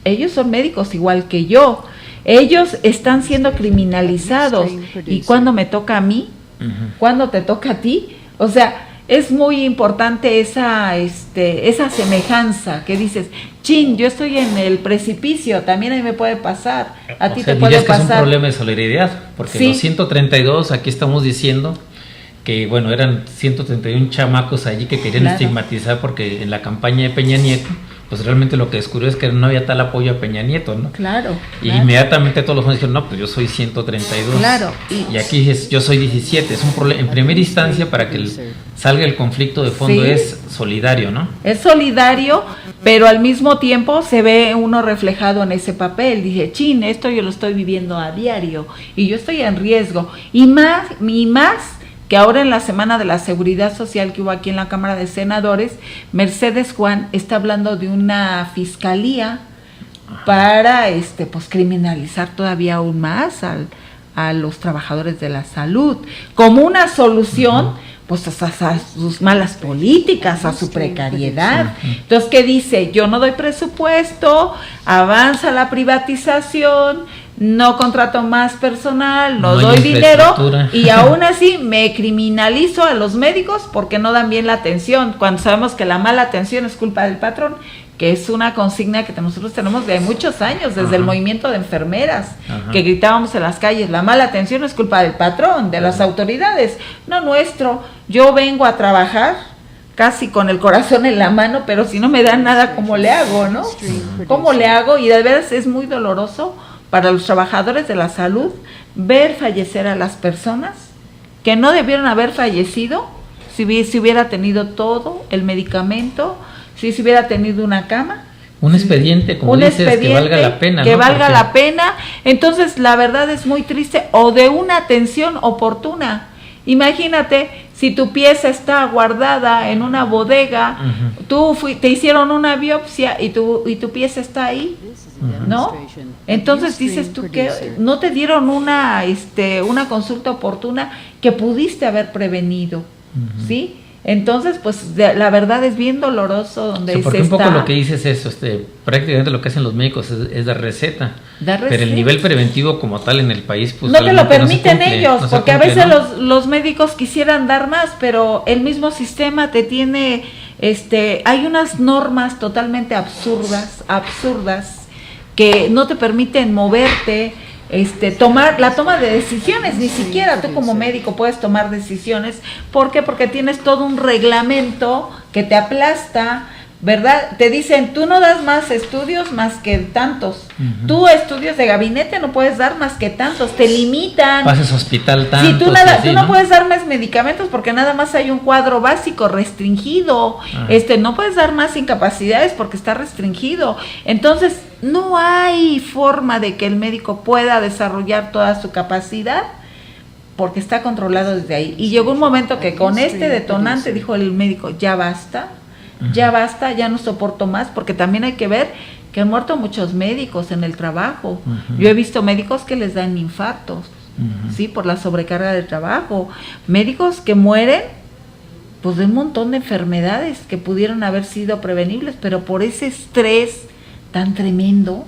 ellos son médicos igual que yo, ellos están siendo criminalizados, y cuando me toca a mí, cuando te toca a ti, o sea, es muy importante esa semejanza que dices, yo estoy en el precipicio, también a mí me puede pasar, a ti te puede pasar. Es un problema de solidaridad, porque los 132, aquí estamos diciendo que, bueno, eran 131 chamacos allí que querían estigmatizar, porque en la campaña de Peña Nieto, pues realmente lo que descubrió es que no había tal apoyo a Peña Nieto, ¿no? Claro. Y inmediatamente todos los jóvenes dijeron, no, pues yo soy 132. Claro. Y aquí yo soy 17. Es un problema, en primera instancia, para que salga el conflicto de fondo, es solidario, ¿no? Es solidario, pero al mismo tiempo se ve uno reflejado en ese papel. Dije, esto yo lo estoy viviendo a diario y yo estoy en riesgo. Y más que ahora en la Semana de la Seguridad Social que hubo aquí en la Cámara de Senadores, Mercedes Juan está hablando de una fiscalía para pues criminalizar todavía aún más a los trabajadores de la salud, como una solución pues a sus malas políticas, a su precariedad. Entonces, ¿qué dice? Yo no doy presupuesto, avanza la privatización, no contrato más personal, no doy dinero, y aún así me criminalizo a los médicos porque no dan bien la atención, cuando sabemos que la mala atención es culpa del patrón, que es una consigna que nosotros tenemos de muchos años, desde el movimiento de enfermeras, que gritábamos en las calles, la mala atención es culpa del patrón, de las autoridades, no nuestro. Yo vengo a trabajar casi con el corazón en la mano, pero si no me dan nada, ¿cómo le hago, no? ¿Cómo le hago? Y de veras es muy doloroso para los trabajadores de la salud ver fallecer a las personas que no debieron haber fallecido si hubiera tenido todo el medicamento, si se hubiera tenido una cama, un expediente, como dices, que valga la pena, que valga la pena. Entonces la verdad es muy triste, o de una atención oportuna. Imagínate, si tu pieza está guardada en una bodega, te hicieron una biopsia y tu pieza está ahí, ¿no? Entonces dices tú que no te dieron una consulta oportuna que pudiste haber prevenido, ¿sí? Entonces, pues la verdad es bien doloroso donde porque un poco lo que dices es eso, prácticamente lo que hacen los médicos es dar receta. Pero el nivel preventivo como tal en el país, pues no te lo permiten ellos, porque a veces los médicos quisieran dar más, pero el mismo sistema te tiene, hay unas normas totalmente absurdas, que no te permiten moverte, tomar la toma de decisiones, ni siquiera tú como médico puedes tomar decisiones. ¿Por qué? Porque tienes todo un reglamento que te aplasta, ¿verdad? Te dicen, tú no das más estudios más que tantos. Uh-huh. Tú estudios de gabinete no puedes dar más que tantos, te limitan. Pases hospital tantos. Sí, tú no puedes dar más medicamentos porque nada más hay un cuadro básico restringido. No puedes dar más incapacidades porque está restringido. Entonces, no hay forma de que el médico pueda desarrollar toda su capacidad porque está controlado desde ahí. Y llegó un momento que con este detonante dijo el médico, ya basta, ya no soporto más, porque también hay que ver que han muerto muchos médicos en el trabajo. Yo he visto médicos que les dan infartos, ¿sí? Por la sobrecarga de trabajo. Médicos que mueren, pues de un montón de enfermedades que pudieron haber sido prevenibles, pero por ese estrés tan tremendo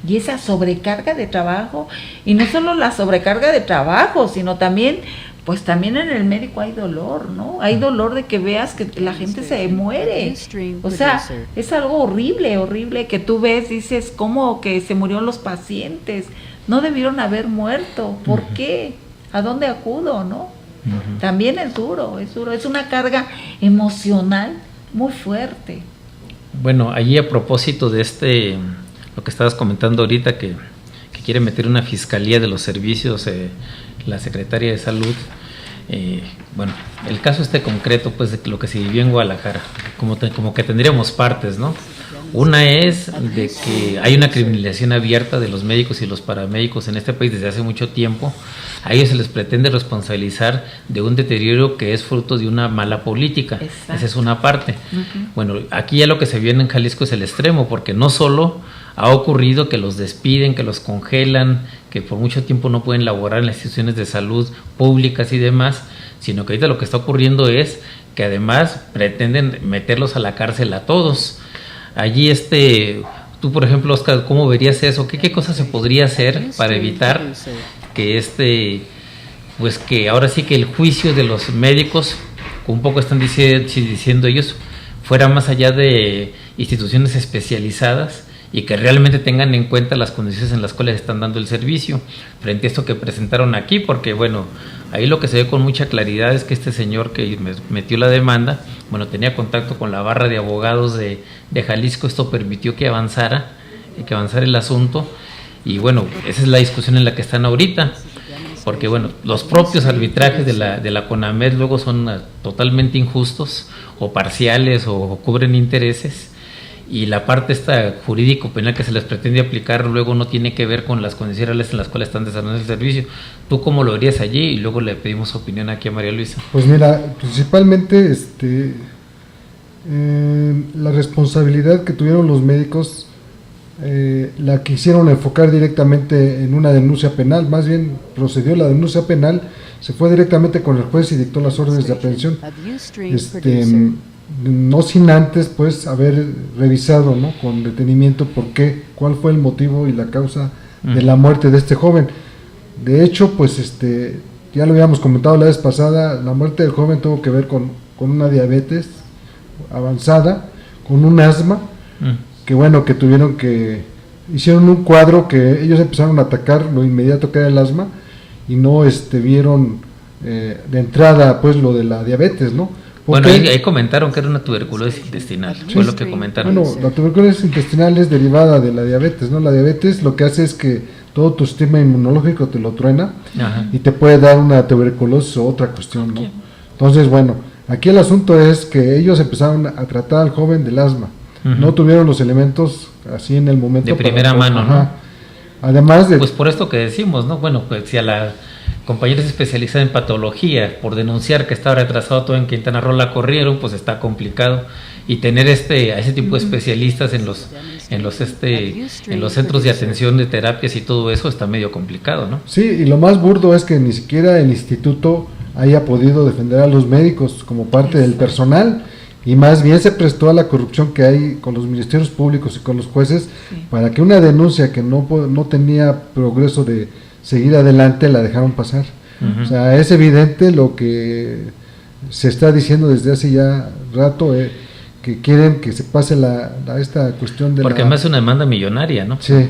y esa sobrecarga de trabajo, y no solo la sobrecarga de trabajo, sino también, pues también en el médico hay dolor, ¿no? Hay dolor de que veas que la gente se muere. O sea, es algo horrible que tú ves, dices, ¿cómo que se murieron los pacientes? No debieron haber muerto. ¿Por qué? ¿A dónde acudo, no? También es duro, es una carga emocional muy fuerte. Bueno, allí a propósito de lo que estabas comentando ahorita, que quiere meter una fiscalía de los servicios, la Secretaría de Salud, bueno, el caso concreto, pues, de lo que se vivió en Guadalajara, como que tendríamos partes, ¿no? Una es de que hay una criminalización abierta de los médicos y los paramédicos en este país desde hace mucho tiempo. A ellos se les pretende responsabilizar de un deterioro que es fruto de una mala política. Exacto. Esa es una parte. Bueno, aquí ya lo que se viene en Jalisco es el extremo, porque no solo ha ocurrido que los despiden, que los congelan, que por mucho tiempo no pueden laborar en las instituciones de salud públicas y demás, sino que ahorita lo que está ocurriendo es que además pretenden meterlos a la cárcel a todos. Allí tú, por ejemplo, Oscar, ¿cómo verías eso? ¿Qué cosas se podría hacer para evitar que pues que ahora sí que el juicio de los médicos, un poco están diciendo ellos, fuera más allá de instituciones especializadas y que realmente tengan en cuenta las condiciones en las cuales están dando el servicio, frente a esto que presentaron aquí? Porque bueno, ahí lo que se ve con mucha claridad es que este señor que metió la demanda, bueno, tenía contacto con la barra de abogados de Jalisco. Esto permitió que avanzara el asunto, y bueno, esa es la discusión en la que están ahorita, porque bueno, los propios arbitrajes de la CONAMED luego son totalmente injustos o parciales o cubren intereses, y la parte jurídico-penal que se les pretende aplicar luego no tiene que ver con las condiciones reales en las cuales están desarrollando el servicio. ¿Tú cómo lo verías allí? Y luego le pedimos opinión aquí a María Luisa. Pues mira, principalmente la responsabilidad que tuvieron los médicos, la quisieron enfocar directamente en una denuncia penal. Más bien procedió la denuncia penal, se fue directamente con el juez y dictó las órdenes de aprehensión, no sin antes pues haber revisado, ¿no?, con detenimiento cuál fue el motivo y la causa de la muerte de este joven. De hecho, pues ya lo habíamos comentado la vez pasada, la muerte del joven tuvo que ver con una diabetes avanzada, con un asma, que bueno, que hicieron un cuadro que ellos empezaron a atacar lo inmediato que era el asma, y no vieron de entrada pues lo de la diabetes, ¿no? Bueno, ahí comentaron que era una tuberculosis intestinal, sí, fue lo que comentaron. Bueno, la tuberculosis intestinal es derivada de la diabetes, ¿no? La diabetes lo que hace es que todo tu sistema inmunológico te lo truena. Ajá. Y te puede dar una tuberculosis o otra cuestión, ¿no? Entonces, bueno, aquí el asunto es que ellos empezaron a tratar al joven del asma. No tuvieron los elementos así en el momento. De primera mano, ¿no? Además de... Pues por esto que decimos, ¿no? Bueno, pues si a la compañeros especializados en patología, por denunciar que estaba retrasado todo en Quintana Roo, la corrieron, pues está complicado, y tener a ese tipo de especialistas en los centros de atención de terapias y todo eso está medio complicado, ¿no? Sí, y lo más burdo es que ni siquiera el instituto haya podido defender a los médicos como parte del personal, y más bien se prestó a la corrupción que hay con los ministerios públicos y con los jueces, para que una denuncia que no tenía progreso de seguir adelante la dejaron pasar. O sea, es evidente lo que se está diciendo desde hace ya rato, que quieren que se pase esta cuestión de porque además es una demanda millonaria, ¿no? Sí.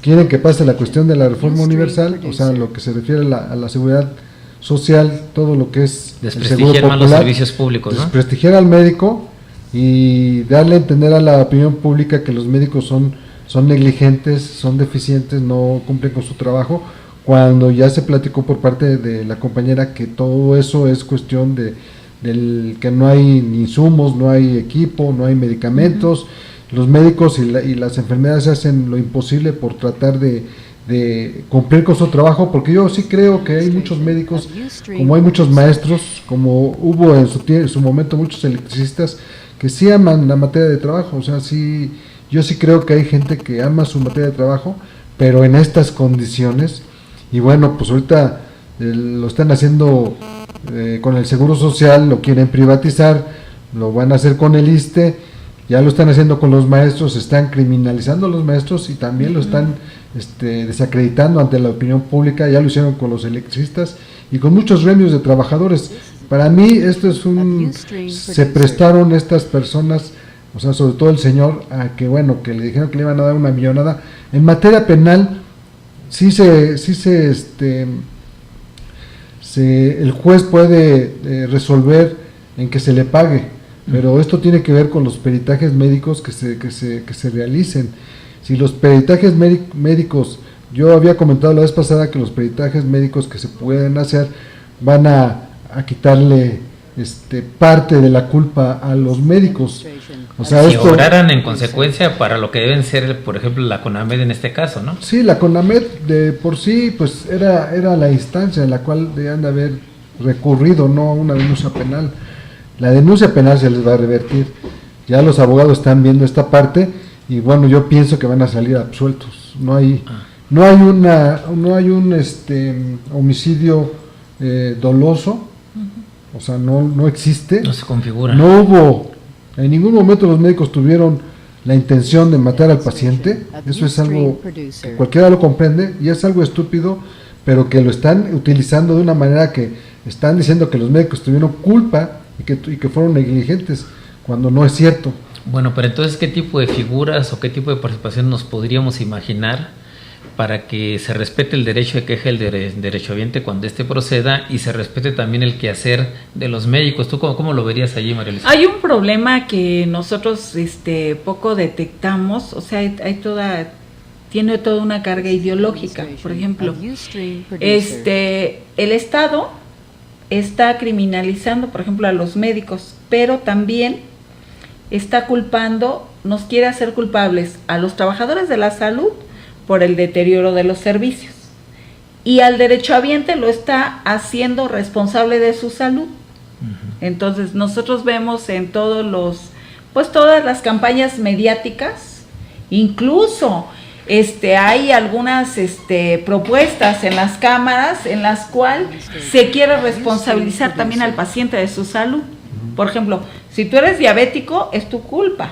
Quieren que pase la cuestión de la reforma universal, o sea, lo que se refiere a la seguridad social, todo lo que es desprestigiar más los servicios públicos, ¿no? Desprestigiar al médico y darle a entender a la opinión pública que los médicos son negligentes, son deficientes, no cumplen con su trabajo, cuando ya se platicó por parte de la compañera que todo eso es cuestión del que no hay ni insumos, no hay equipo, no hay medicamentos. Los médicos y las enfermedades hacen lo imposible por tratar de cumplir con su trabajo, porque yo sí creo que hay muchos médicos, como hay muchos maestros, como hubo en su momento muchos electricistas que sí aman la materia de trabajo. O sea, sí, yo sí creo que hay gente que ama su materia de trabajo, pero en estas condiciones. Y bueno, pues ahorita lo están haciendo con el Seguro Social, lo quieren privatizar, lo van a hacer con el ISSSTE, ya lo están haciendo con los maestros, están criminalizando a los maestros y también lo están desacreditando ante la opinión pública, ya lo hicieron con los electricistas y con muchos gremios de trabajadores. Para mí esto es se prestaron estas personas, o sea, sobre todo el señor, a que bueno, que le dijeron que le iban a dar una millonada. En materia penal, el juez puede resolver en que se le pague, pero esto tiene que ver con los peritajes médicos que se realicen. Si los peritajes médicos, yo había comentado la vez pasada que los peritajes médicos que se pueden hacer van a quitarle parte de la culpa a los médicos. O sea, si obraran en consecuencia para lo que deben ser, por ejemplo, la CONAMED en este caso, ¿no? Sí, la CONAMED de por sí, pues era la instancia en la cual debían de haber recurrido, no una denuncia penal. La denuncia penal se les va a revertir. Ya los abogados están viendo esta parte y bueno, yo pienso que van a salir absueltos. No hay un homicidio doloso, o sea, no existe. No se configura. No hubo, en ningún momento los médicos tuvieron la intención de matar al paciente. Eso es algo que cualquiera lo comprende y es algo estúpido, pero que lo están utilizando de una manera que están diciendo que los médicos tuvieron culpa y que fueron negligentes, cuando no es cierto. Bueno, pero entonces, ¿qué tipo de figuras o qué tipo de participación nos podríamos imaginar para que se respete el derecho de queja del derechohabiente cuando proceda y se respete también el quehacer de los médicos? ¿Tú cómo lo verías allí, María Luisa? Hay un problema que nosotros poco detectamos, o sea, tiene toda una carga ideológica. Por ejemplo, el Estado está criminalizando, por ejemplo, a los médicos, pero también está nos quiere hacer culpables a los trabajadores de la salud por el deterioro de los servicios, y al derechohabiente lo está haciendo responsable de su salud. Entonces nosotros vemos en todas las campañas mediáticas, incluso hay algunas propuestas en las cámaras en las cuales se quiere responsabilizar también al paciente de su salud. Por ejemplo, si tú eres diabético, es tu culpa,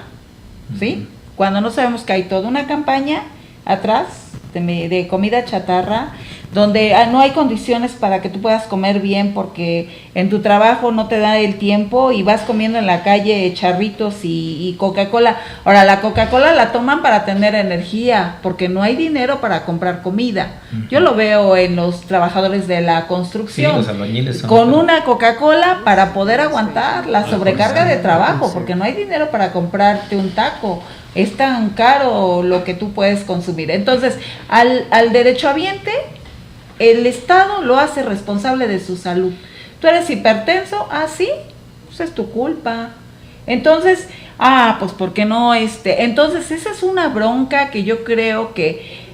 ¿sí? Cuando no sabemos que hay toda una campaña atrás de comida chatarra, donde no hay condiciones para que tú puedas comer bien porque en tu trabajo no te da el tiempo y vas comiendo en la calle charritos y Coca-Cola. Ahora, la Coca-Cola la toman para tener energía porque no hay dinero para comprar comida. Yo lo veo en los trabajadores de la construcción, los albañiles con una Coca-Cola para poder aguantar la sobrecarga de trabajo, porque no hay dinero para comprarte un taco. Es tan caro lo que tú puedes consumir. Entonces, al derechohabiente, el Estado lo hace responsable de su salud. Tú eres hipertenso, sí, pues es tu culpa. Entonces, pues ¿por qué no? Entonces, esa es una bronca que yo creo que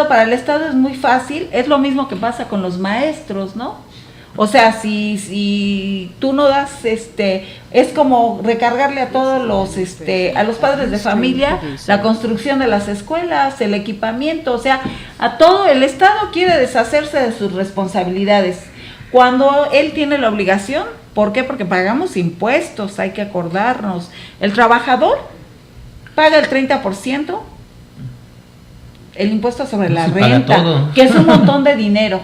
para el Estado es muy fácil. Es lo mismo que pasa con los maestros, ¿no? O sea, si tú no das, es como recargarle a todos a los padres de familia la construcción de las escuelas, el equipamiento, o sea, a todo el Estado quiere deshacerse de sus responsabilidades, cuando él tiene la obligación. ¿Por qué? Porque pagamos impuestos, hay que acordarnos. El trabajador paga el 30%, el impuesto sobre la renta, que es un montón de dinero.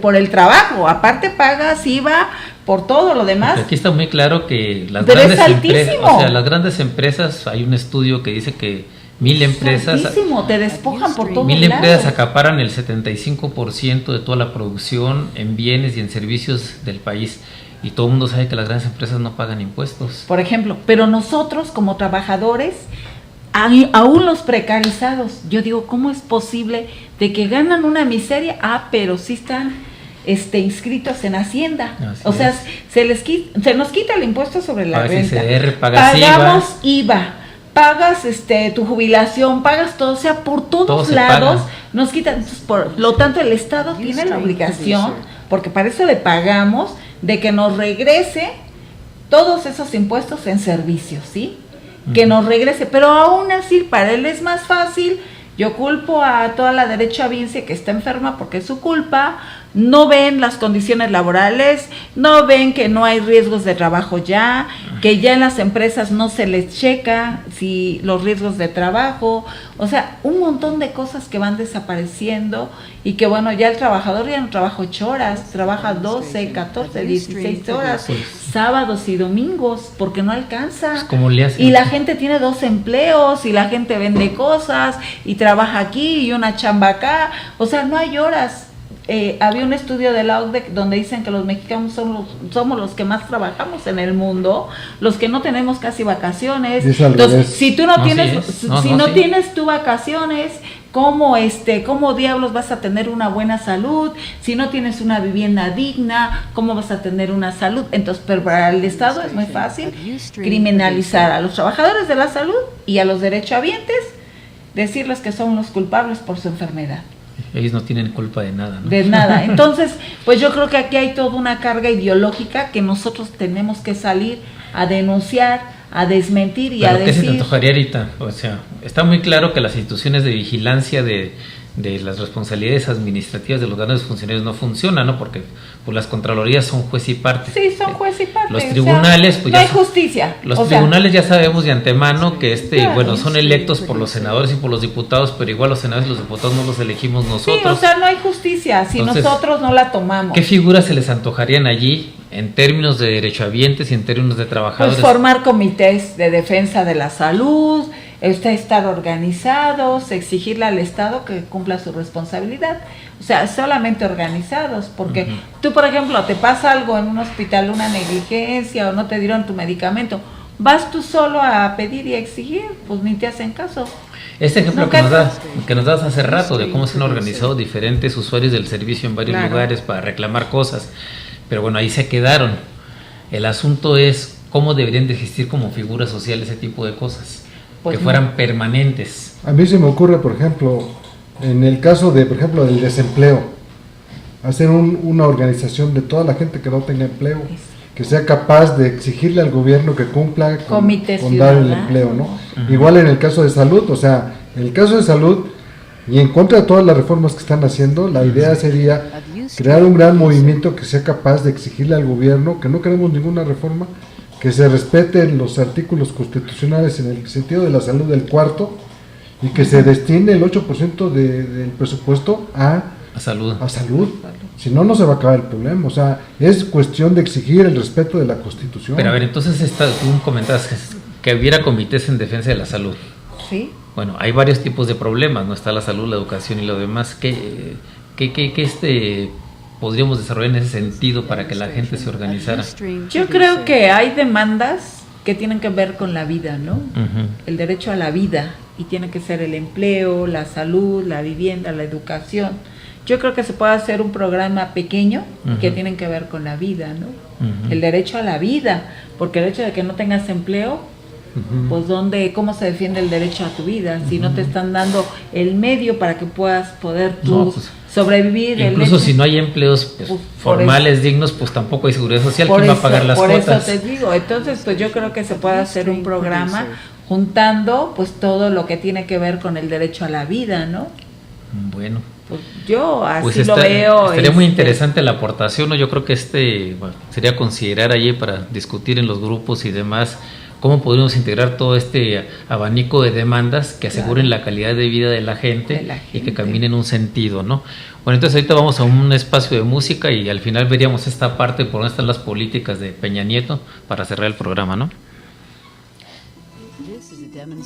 Por el trabajo, aparte pagas IVA, por todo lo demás. Porque aquí está muy claro que las Pero grandes es empresas, altísimo. o sea, las grandes empresas, hay un estudio que dice que 1000 empresas, Altísimo, te despojan por todos 1000 empresas lados. acaparan el 75% de toda la producción en bienes y en servicios del país. Y todo el mundo sabe que las grandes empresas no pagan impuestos. Por ejemplo, pero nosotros como trabajadores, aún los precarizados, yo digo, ¿cómo es posible de que ganan una miseria? Pero sí están inscritos en Hacienda. Así o sea, es. se nos quita el impuesto sobre la Pagas renta. ISR, pagas Pagamos IVA, pagas tu jubilación, pagas todo, o sea, por Todo todos se lados paga. nos quitan. Entonces, por lo tanto, el Estado tiene la obligación, porque para eso le pagamos, de que nos regrese todos esos impuestos en servicios, ¿sí? Que nos regrese, pero aún así para él es más fácil. Yo culpo a toda la derechohabiencia que está enferma porque es su culpa. No ven las condiciones laborales, no ven que no hay riesgos de trabajo ya, que ya en las empresas no se les checa si los riesgos de trabajo, o sea, un montón de cosas que van desapareciendo y que bueno, ya el trabajador ya no trabaja 8 horas, trabaja 12, 14, 16 horas, sábados y domingos, porque no alcanza. Pues, ¿cómo le hacen? Y la gente tiene 2 empleos y la gente vende cosas y trabaja aquí y una chamba acá, o sea, no hay horas. Había un estudio de la OCDE donde dicen que los mexicanos somos los que más trabajamos en el mundo, los que no tenemos casi vacaciones. Entonces, si tú no tienes, tienes tú vacaciones, ¿cómo diablos vas a tener una buena salud? Si no tienes una vivienda digna, ¿cómo vas a tener una salud? Entonces, pero para el Estado es muy fácil criminalizar a los trabajadores de la salud y a los derechohabientes, decirles que son los culpables por su enfermedad. Ellos no tienen culpa de nada, ¿no? De nada. Entonces, pues yo creo que aquí hay toda una carga ideológica que nosotros tenemos que salir a denunciar, a desmentir y ¿Pero a qué decir... se te antojaría ahorita? O sea, está muy claro que las instituciones de vigilancia de las responsabilidades administrativas de los grandes funcionarios no funcionan, ¿no? Porque pues, las contralorías son juez y parte. Sí, son juez y parte. Los tribunales, pues no ya hay justicia. Los tribunales ya sabemos de antemano que Claro. son electos por los senadores y por los diputados, pero igual los senadores y los diputados no los elegimos nosotros. Sí, o sea, no hay justicia si Entonces, nosotros no la tomamos. ¿Qué figuras se les antojarían allí en términos de derechohabientes y en términos de trabajadores? Pues formar comités de defensa de la salud, estar organizados, exigirle al Estado que cumpla su responsabilidad. O sea, solamente organizados, porque tú, por ejemplo, te pasa algo en un hospital, una negligencia o no te dieron tu medicamento, vas tú solo a pedir y a exigir, pues ni te hacen caso. Este ejemplo No, que nos das hace rato de cómo se han organizado diferentes usuarios del servicio en varios lugares para reclamar cosas, pero bueno, ahí se quedaron. El asunto es cómo deberían de existir como figura social ese tipo de cosas, Pues que fueran permanentes. A mí se me ocurre, por ejemplo, en el caso de, por ejemplo, del desempleo, hacer una organización de toda la gente que no tenga empleo, que sea capaz de exigirle al gobierno que cumpla con dar el empleo, ¿no? Igual en el caso de salud, o sea, en el caso de salud y en contra de todas las reformas que están haciendo, la idea sería crear un gran movimiento que sea capaz de exigirle al gobierno que no queremos ninguna reforma, que se respeten los artículos constitucionales en el sentido de la salud del cuarto y que se destine el 8% del presupuesto a salud. Si no, no se va a acabar el problema. O sea, es cuestión de exigir el respeto de la Constitución. Pero a ver, entonces tú comentabas que hubiera comités en defensa de la salud. Sí. Bueno, hay varios tipos de problemas, ¿no? Está la salud, la educación y lo demás. ¿Qué podríamos desarrollar en ese sentido para que la gente se organizara? Yo creo que hay demandas que tienen que ver con la vida, ¿no? El derecho a la vida, y tiene que ser el empleo, la salud, la vivienda, la educación. Yo creo que se puede hacer un programa pequeño que tienen que ver con la vida, ¿no? El derecho a la vida, porque el hecho de que no tengas empleo, pues ¿cómo se defiende el derecho a tu vida? Si no te están dando el medio para que puedas poder tú sobrevivir. Incluso si no hay empleos formales, dignos, pues tampoco hay seguridad social. ¿Quién va a pagar las cuotas? Por eso te digo, entonces pues yo creo que se puede hacer un programa juntando pues todo lo que tiene que ver con el derecho a la vida, ¿no? Bueno. Pues yo así lo veo. Estaría muy interesante la aportación, ¿no? Yo creo que sería considerar allí para discutir en los grupos y demás cómo podríamos integrar todo este abanico de demandas que aseguren la calidad de vida de la gente y que caminen en un sentido, ¿no? Bueno, entonces ahorita vamos a un espacio de música y al final veríamos esta parte por dónde están las políticas de Peña Nieto para cerrar el programa, ¿no?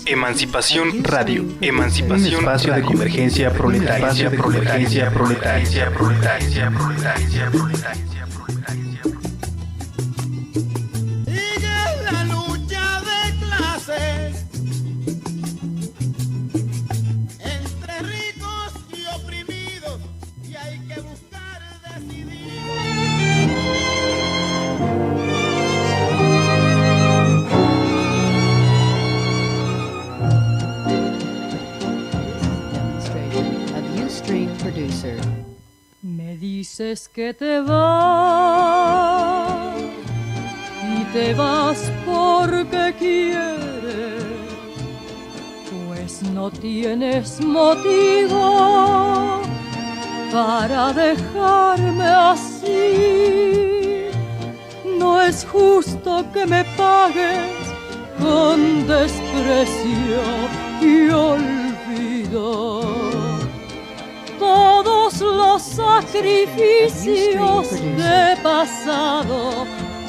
Emancipación Radio. Emancipación. Un espacio de convergencia proletaria. Espacio de convergencia proletaria. Sigue la lucha de clases entre ricos y oprimidos y hay que buscar decidir. Producer. Me dices que te vas y te vas porque quieres, pues no tienes motivo para dejarme así. No es justo que me pagues con desprecio y olvido todos los sacrificios que he pasado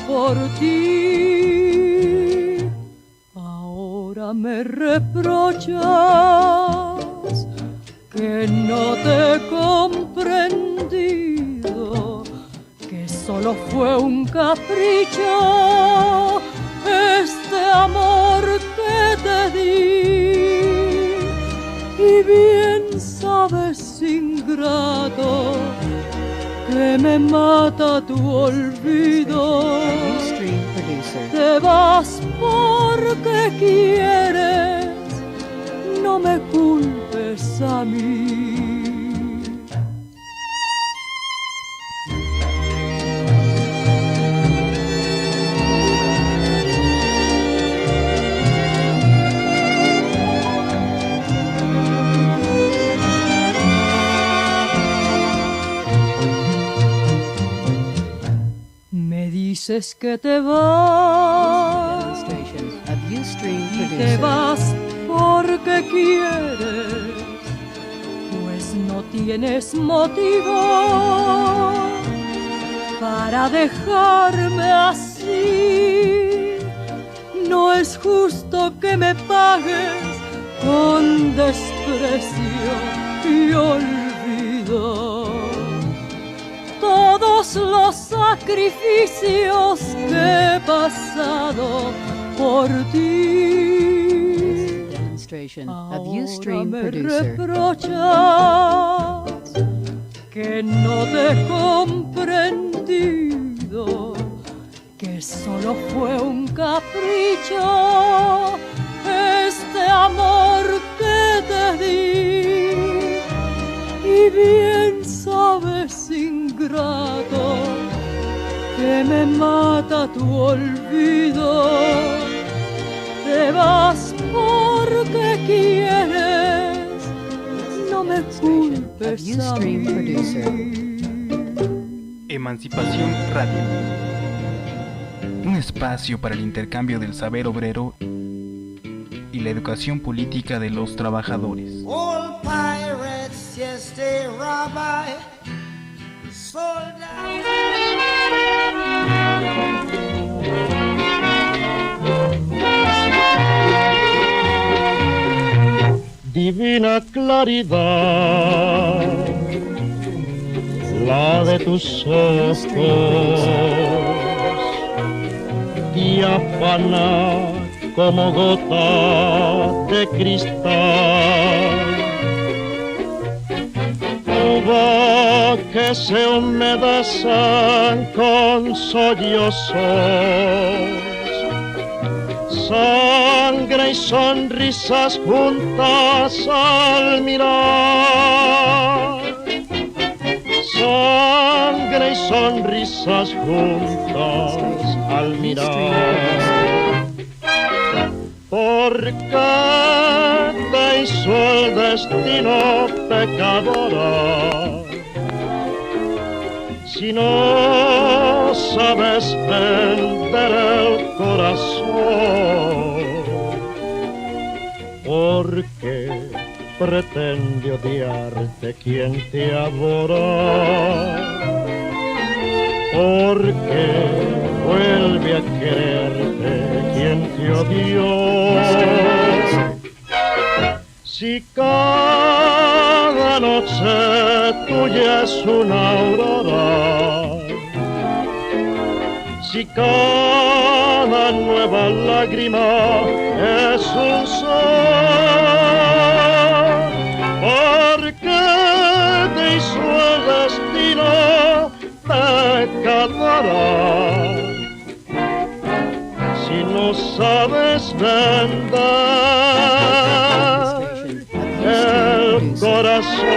por ti. Ahora me reprochas que no te he comprendido, que solo fue un capricho este amor que te di. Y bien sabes, ingrato, que me mata tu olvido. Te vas porque quieres, no me culpes a mí. Dices que te vas y te vas porque quieres, pues no tienes motivo para dejarme así. No es justo que me pagues con desprecio y olvido todos los sacrificios que he pasado por ti. Ahora me reprochas que no te he comprendido, que solo fue un capricho este amor que te di. Y bien sabes, ingrato, que me mata tu olvido. Te vas porque quieres, no me culpes a mí. Emancipación Radio. Un espacio para el intercambio del saber obrero y la educación política de los trabajadores. All pirates, yes, they rob I, sold out. Divina claridad, la de tus ojos, diáfana como gota de cristal, uva que se humedecen con sollozos, sangre y sonrisas juntas al mirar, sangre y sonrisas juntas al mirar. ¿Por qué te hizo el destino pecadora? Si no sabes vender el corazón, pretende odiarte quien te adora, porque vuelve a quererte quien te odió. Si cada noche tuya es una aurora, si cada nueva lágrima es un sol, ¿por qué te hizo el destino pecadora? Si no sabes vender el corazón.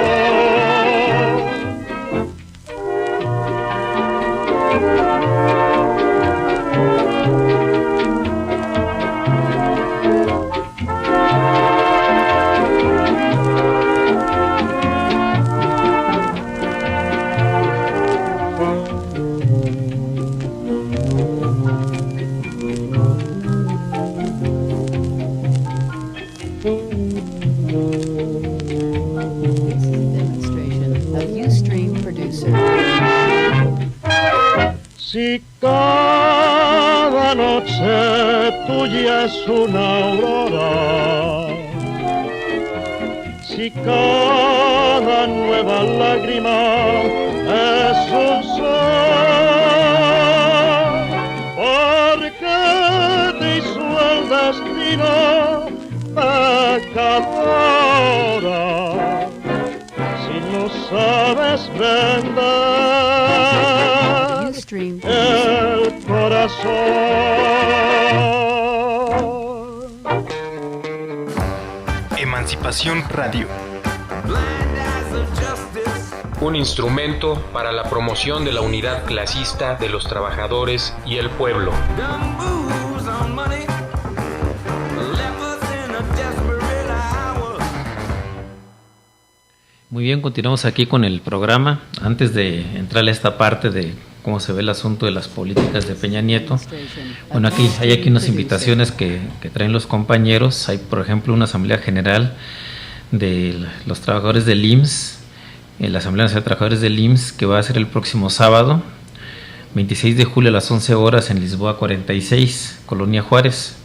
Si cada noche tuya es una aurora, si cada nueva lágrima es un sol, ¿por qué te hizo el destino pecadora? Si no sabes vender el corazón. Emancipación Radio. Un instrumento para la promoción de la unidad clasista de los trabajadores y el pueblo. Muy bien, continuamos aquí con el programa. Antes de entrar a esta parte de cómo se ve el asunto de las políticas de Peña Nieto, bueno, hay aquí unas invitaciones que traen los compañeros. Hay, por ejemplo, una asamblea general de los trabajadores del IMSS, la Asamblea Nacional de Trabajadores del IMSS, que va a ser el próximo sábado, 26 de julio a las 11 horas en Lisboa 46, Colonia Juárez.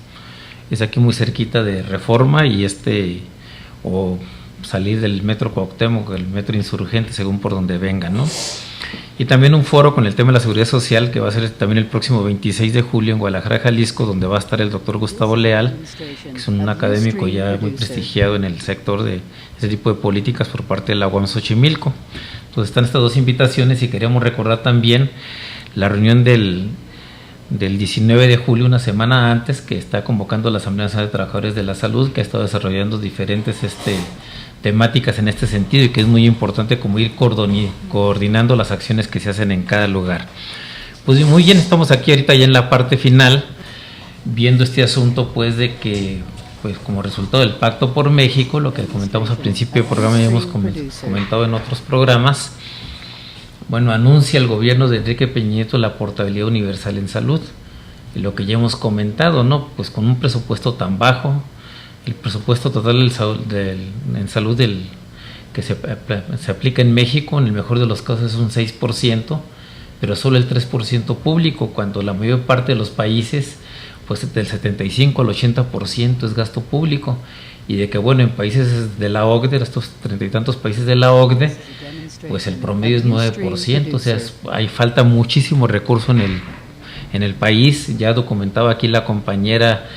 Es aquí muy cerquita de Reforma y o salir del metro Cuauhtémoc, el metro Insurgente, según por donde venga, ¿no? Y también un foro con el tema de la seguridad social, que va a ser también el próximo 26 de julio en Guadalajara, Jalisco, donde va a estar el doctor Gustavo Leal, que es un académico ya muy prestigiado en el sector de ese tipo de políticas por parte de la UAM Xochimilco. Entonces están estas dos invitaciones y queríamos recordar también la reunión del 19 de julio, una semana antes, que está convocando la Asamblea Nacional de Trabajadores de la Salud, que ha estado desarrollando diferentes temáticas en este sentido y que es muy importante como ir coordinando las acciones que se hacen en cada lugar. Pues muy bien, estamos aquí ahorita ya en la parte final, viendo este asunto pues de que pues como resultado del Pacto por México, lo que comentamos al principio del programa y hemos comentado en otros programas, bueno, anuncia el gobierno de Enrique Peña Nieto la portabilidad universal en salud, y lo que ya hemos comentado, ¿no? Pues con un presupuesto tan bajo, el presupuesto total en salud que se aplica en México, en el mejor de los casos es un 6%, pero solo el 3% público, cuando la mayor parte de los países, pues del 75 al 80% es gasto público, y de que bueno, en países de la OCDE, estos 30 y tantos países de la OCDE, pues el promedio es 9%, o sea, hay falta muchísimo recurso en el país. Ya documentaba aquí la compañera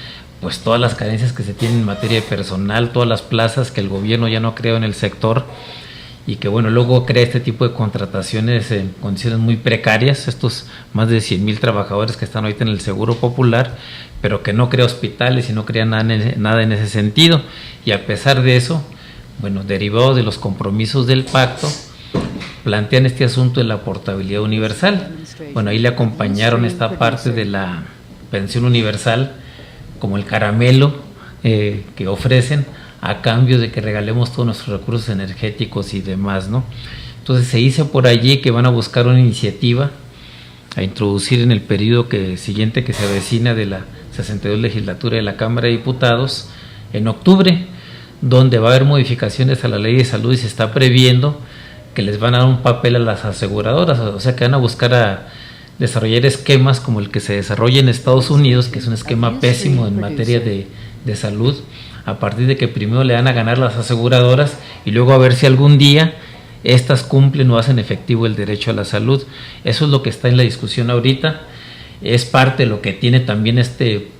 pues todas las carencias que se tienen en materia de personal, todas las plazas que el gobierno ya no ha creado en el sector y que bueno, luego crea este tipo de contrataciones en condiciones muy precarias, estos más de 100,000 trabajadores que están ahorita en el Seguro Popular, pero que no crea hospitales y no crea nada en ese sentido. Y a pesar de eso, bueno, derivado de los compromisos del pacto, plantean este asunto de la portabilidad universal. Bueno, ahí le acompañaron esta parte de la pensión universal como el caramelo que ofrecen a cambio de que regalemos todos nuestros recursos energéticos y demás, ¿no? Entonces se dice por allí que van a buscar una iniciativa a introducir en el periodo siguiente que se avecina de la 62 legislatura de la Cámara de Diputados en octubre. donde va a haber modificaciones a la ley de salud y se está previendo que les van a dar un papel a las aseguradoras, o sea que van a buscar a desarrollar esquemas como el que se desarrolla en Estados Unidos, que es un esquema pésimo en materia de salud, a partir de que primero le dan a ganar las aseguradoras y luego a ver si algún día estas cumplen o hacen efectivo el derecho a la salud. Eso es lo que está en la discusión ahorita. Es parte de lo que tiene también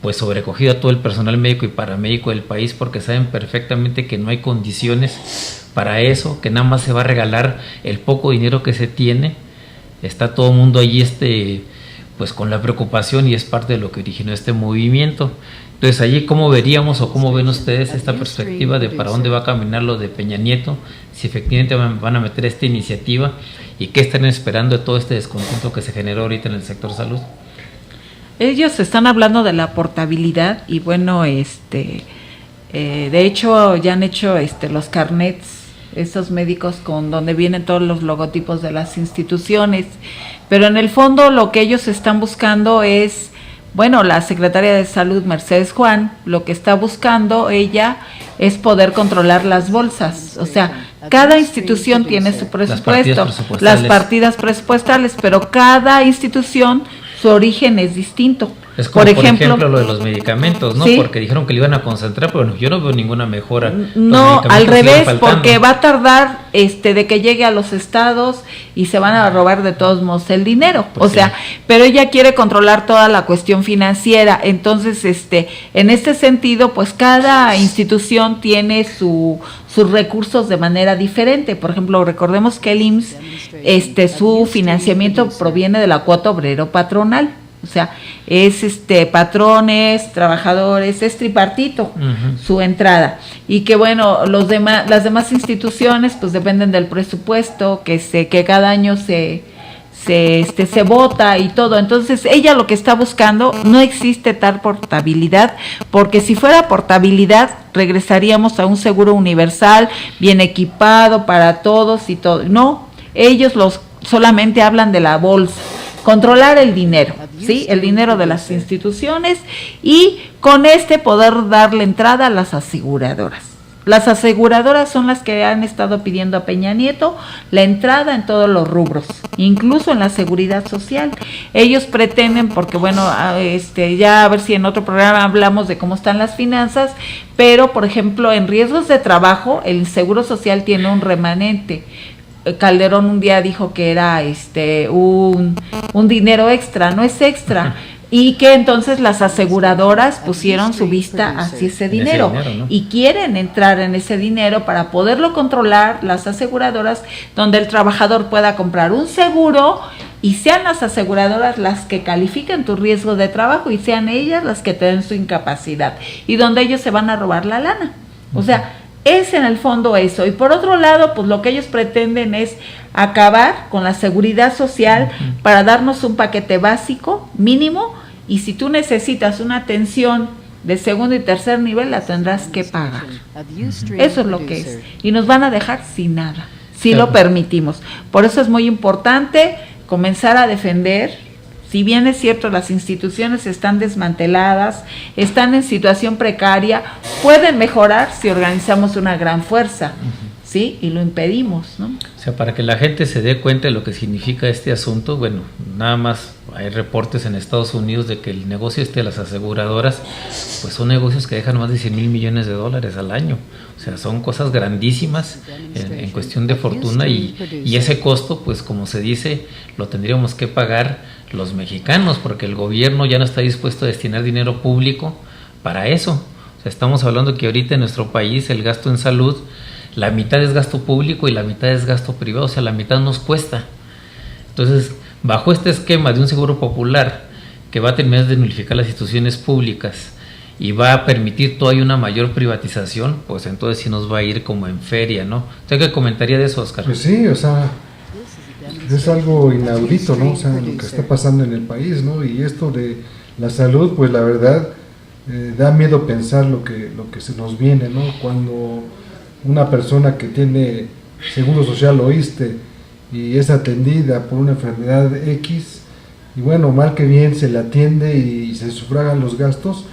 pues sobrecogido a todo el personal médico y paramédico del país, porque saben perfectamente que no hay condiciones para eso, que nada más se va a regalar el poco dinero que se tiene. Está todo el mundo allí pues con la preocupación, y es parte de lo que originó este movimiento. Entonces allí, ¿cómo veríamos o cómo ven ustedes esta perspectiva de para dónde va a caminar lo de Peña Nieto? Si efectivamente van a meter esta iniciativa, y qué están esperando de todo este descontento que se generó ahorita en el sector salud. Ellos están hablando de la portabilidad y bueno, de hecho ya han hecho los carnets, estos médicos con donde vienen todos los logotipos de las instituciones, pero en el fondo lo que ellos están buscando es, bueno, la secretaria de Salud, Mercedes Juan, lo que está buscando ella es poder controlar las bolsas, o sea, cada institución tiene su presupuesto, las partidas presupuestales, pero cada institución, su origen es distinto. Es como, por ejemplo, lo de los medicamentos, ¿no? ¿Sí? Porque dijeron que lo iban a concentrar, pero yo no veo ninguna mejora. No, al revés, porque va a tardar de que llegue a los estados y se van a robar de todos modos el dinero. Pues o sea, pero ella quiere controlar toda la cuestión financiera. Entonces, en este sentido, pues cada institución tiene sus recursos de manera diferente. Por ejemplo, recordemos que el IMSS, su financiamiento proviene de la cuota obrero patronal. O sea, es patrones, trabajadores, es tripartito su entrada. Y que bueno, las demás instituciones pues dependen del presupuesto que cada año se vota y todo. Entonces, ella lo que está buscando, no existe tal portabilidad, porque si fuera portabilidad, regresaríamos a un seguro universal, bien equipado para todos y todo. No, ellos solamente hablan de la bolsa. Controlar el dinero, ¿sí? El dinero de las instituciones, y con poder darle entrada a las aseguradoras. Las aseguradoras son las que han estado pidiendo a Peña Nieto la entrada en todos los rubros, incluso en la seguridad social. Ellos pretenden, porque bueno, ya a ver si en otro programa hablamos de cómo están las finanzas, pero por ejemplo en riesgos de trabajo el Seguro Social tiene un remanente. Calderón un día dijo que era un dinero extra, no es extra, y que entonces las aseguradoras pusieron su vista hacia ese dinero, ¿no? Y quieren entrar en ese dinero para poderlo controlar las aseguradoras, donde el trabajador pueda comprar un seguro y sean las aseguradoras las que califiquen tu riesgo de trabajo y sean ellas las que te den su incapacidad, y donde ellos se van a robar la lana. O sea, es en el fondo eso. Y por otro lado, pues lo que ellos pretenden es acabar con la seguridad social para darnos un paquete básico mínimo, y si tú necesitas una atención de segundo y tercer nivel, la tendrás que pagar. Eso es lo que es. Y nos van a dejar sin nada, si lo permitimos. Por eso es muy importante comenzar a defender. Si bien es cierto, las instituciones están desmanteladas, están en situación precaria, pueden mejorar si organizamos una gran fuerza, ¿sí? Y lo impedimos, ¿no? O sea, para que la gente se dé cuenta de lo que significa este asunto, bueno, nada más hay reportes en Estados Unidos de que el negocio de las aseguradoras, pues son negocios que dejan más de 100 mil millones de dólares al año. O sea, son cosas grandísimas en cuestión de fortuna, y ese costo, pues como se dice, lo tendríamos que pagar los mexicanos, porque el gobierno ya no está dispuesto a destinar dinero público para eso. O sea, estamos hablando que ahorita en nuestro país el gasto en salud, la mitad es gasto público y la mitad es gasto privado, o sea, la mitad nos cuesta. Entonces, bajo este esquema de un seguro popular que va a terminar de nulificar las instituciones públicas y va a permitir todavía una mayor privatización, pues entonces sí nos va a ir como en feria, ¿no? ¿Usted qué comentaría de eso, Oscar? Pues sí, o sea, es algo inaudito, ¿no? O sea, lo que está pasando en el país, ¿no? Y esto de la salud, pues la verdad, da miedo pensar lo que se nos viene, ¿no? Cuando una persona que tiene seguro social o ISSSTE y es atendida por una enfermedad X, y bueno, mal que bien se le atiende y se sufragan los gastos,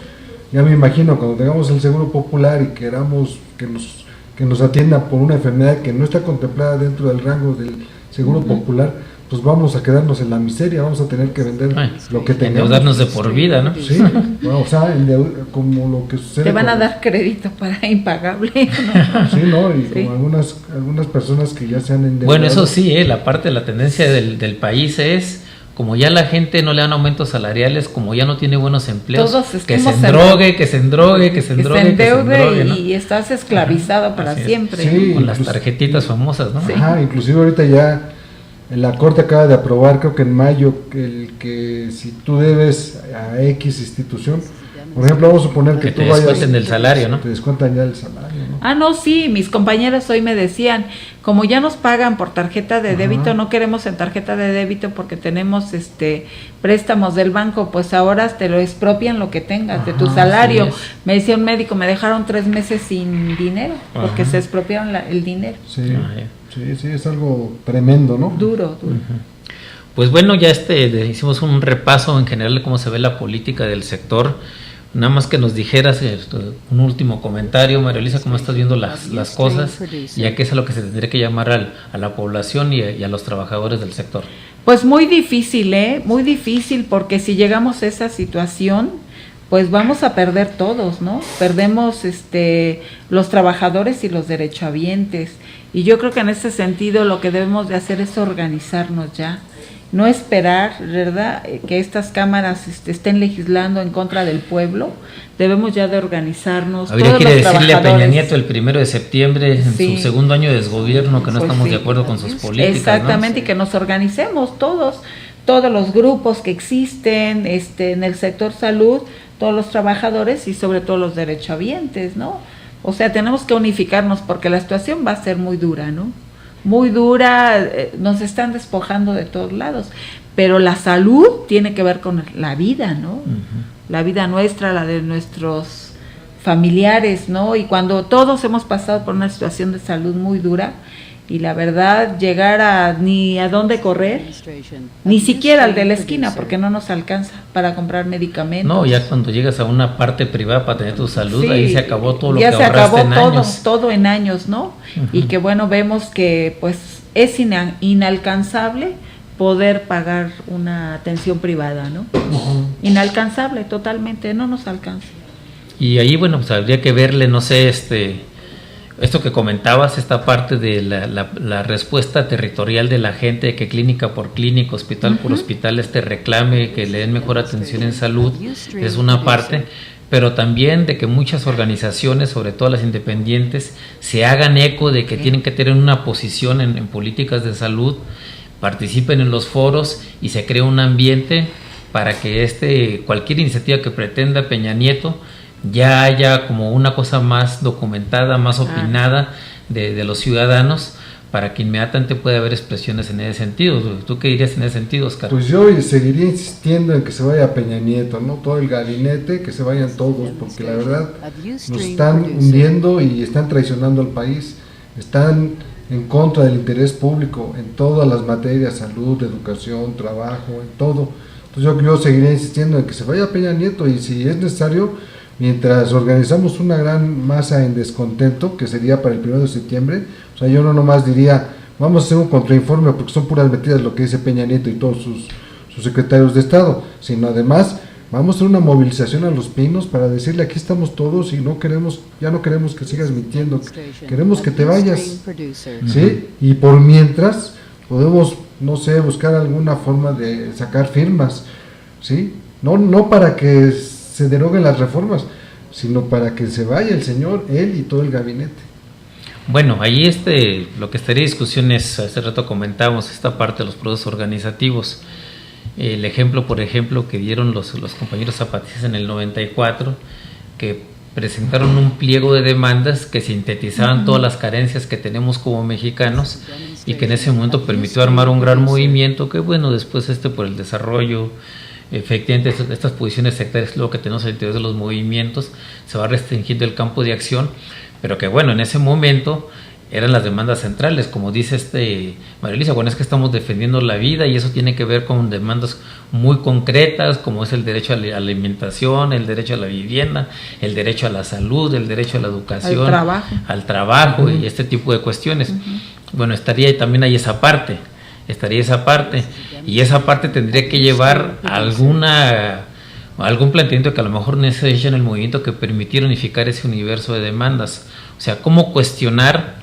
Ya me imagino cuando tengamos el seguro popular y queramos que nos atienda por una enfermedad que no está contemplada dentro del rango del seguro popular, pues vamos a quedarnos en la miseria, vamos a tener que vender lo que tengamos. Endeudarnos de por vida, ¿no? Sí, bueno, o sea, como lo que sucede. Te van a dar crédito para impagable, ¿no? Sí, ¿no? Y como algunas personas que ya se han endeudado. Bueno, eso sí, la parte de la tendencia del país es, como ya la gente no le dan aumentos salariales, como ya no tiene buenos empleos, que se endeude, ¿no? Y estás esclavizado para siempre. Sí, con las tarjetitas famosas, ¿no? Sí. Ajá, inclusive ahorita ya la Corte acaba de aprobar, creo que en mayo, que si tú debes a X institución, por ejemplo, vamos a suponer que tú te descuenten del salario, ¿no? Te descuentan ya el salario, ¿no? No, sí, mis compañeros hoy me decían, como ya nos pagan por tarjeta de débito, no queremos en tarjeta de débito porque tenemos préstamos del banco, pues ahora te lo expropian lo que tengas de tu salario. Me decía un médico, me dejaron 3 meses sin dinero porque se expropiaron el dinero. Sí, sí, es algo tremendo, ¿no? Duro. Pues bueno, ya hicimos un repaso en general de cómo se ve la política del sector. Nada más que nos dijeras un último comentario, María Luisa, cómo estás viendo las cosas, ya que es a lo que se tendría que llamar a la población y a los trabajadores del sector. Pues muy difícil, muy difícil, porque si llegamos a esa situación, pues vamos a perder todos, ¿no? Perdemos los trabajadores y los derechohabientes, y yo creo que en ese sentido lo que debemos de hacer es organizarnos ya. No esperar, ¿verdad?, que estas cámaras estén legislando en contra del pueblo. Debemos ya de organizarnos. Habría que decirle a Peña Nieto el 1 de septiembre, en su segundo año de desgobierno, que no estamos de acuerdo con sus políticas. Exactamente, ¿no? Y que nos organicemos todos los grupos que existen en el sector salud, todos los trabajadores y sobre todo los derechohabientes, ¿no? O sea, tenemos que unificarnos porque la situación va a ser muy dura, ¿no? Muy dura, nos están despojando de todos lados, pero la salud tiene que ver con la vida, ¿no? La vida nuestra, la de nuestros familiares, ¿no? Y cuando todos hemos pasado por una situación de salud muy dura, y la verdad, llegar ni a dónde correr, ni siquiera al de la esquina, porque no nos alcanza para comprar medicamentos. No, ya cuando llegas a una parte privada para tener tu salud, ahí se acabó todo lo que ahorraste en años. Ya se acabó todo en años, ¿no? Y que bueno, vemos que pues es inalcanzable poder pagar una atención privada, ¿no? Inalcanzable, totalmente, no nos alcanza. Y ahí, bueno, pues habría que verle, no sé, esto que comentabas, esta parte de la respuesta territorial de la gente, de que clínica por clínica, hospital por hospital reclame que le den mejor atención en salud, es una parte, pero también de que muchas organizaciones, sobre todo las independientes, se hagan eco de que tienen que tener una posición en políticas de salud, participen en los foros y se cree un ambiente para que cualquier iniciativa que pretenda Peña Nieto ya haya como una cosa más documentada, más opinada de los ciudadanos, para que inmediatamente pueda haber expresiones en ese sentido. ¿Tú qué dirías en ese sentido, Oscar? Pues yo seguiría insistiendo en que se vaya Peña Nieto, ¿no? Todo el gabinete, que se vayan todos, porque la verdad nos están hundiendo y están traicionando al país, están en contra del interés público en todas las materias, salud, educación, trabajo, en todo. Entonces yo seguiría insistiendo en que se vaya Peña Nieto, y si es necesario, mientras organizamos una gran masa en descontento, que sería para el 1 de septiembre, o sea, yo no nomás diría, vamos a hacer un contrainforme, porque son puras mentiras lo que dice Peña Nieto y todos sus secretarios de Estado, sino además, vamos a hacer una movilización a Los Pinos para decirle, aquí estamos todos y ya no queremos que sigas mintiendo, queremos que te vayas, ¿sí? Y por mientras, podemos, no sé, buscar alguna forma de sacar firmas, ¿sí? No para que se deroguen las reformas, sino para que se vaya el señor, él y todo el gabinete. Bueno, ahí lo que estaría en discusión es, hace rato comentábamos esta parte de los procesos organizativos. El ejemplo, por ejemplo, que dieron los compañeros zapatistas en el 94, que presentaron un pliego de demandas que sintetizaban todas las carencias que tenemos como mexicanos, y que en ese momento permitió armar un gran movimiento que, bueno, después por el desarrollo, efectivamente estas posiciones sectarias, lo que tenemos al interior de los movimientos, se va restringiendo el campo de acción, pero que bueno, en ese momento eran las demandas centrales, como dice María Luisa, bueno, es que estamos defendiendo la vida y eso tiene que ver con demandas muy concretas, como es el derecho a la alimentación, el derecho a la vivienda, el derecho a la salud, el derecho a la educación, al trabajo y este tipo de cuestiones. Bueno, estaría también ahí esa parte, y esa parte tendría que llevar algún planteamiento que a lo mejor no se hecho en el movimiento que permitiera unificar ese universo de demandas. O sea, cómo cuestionar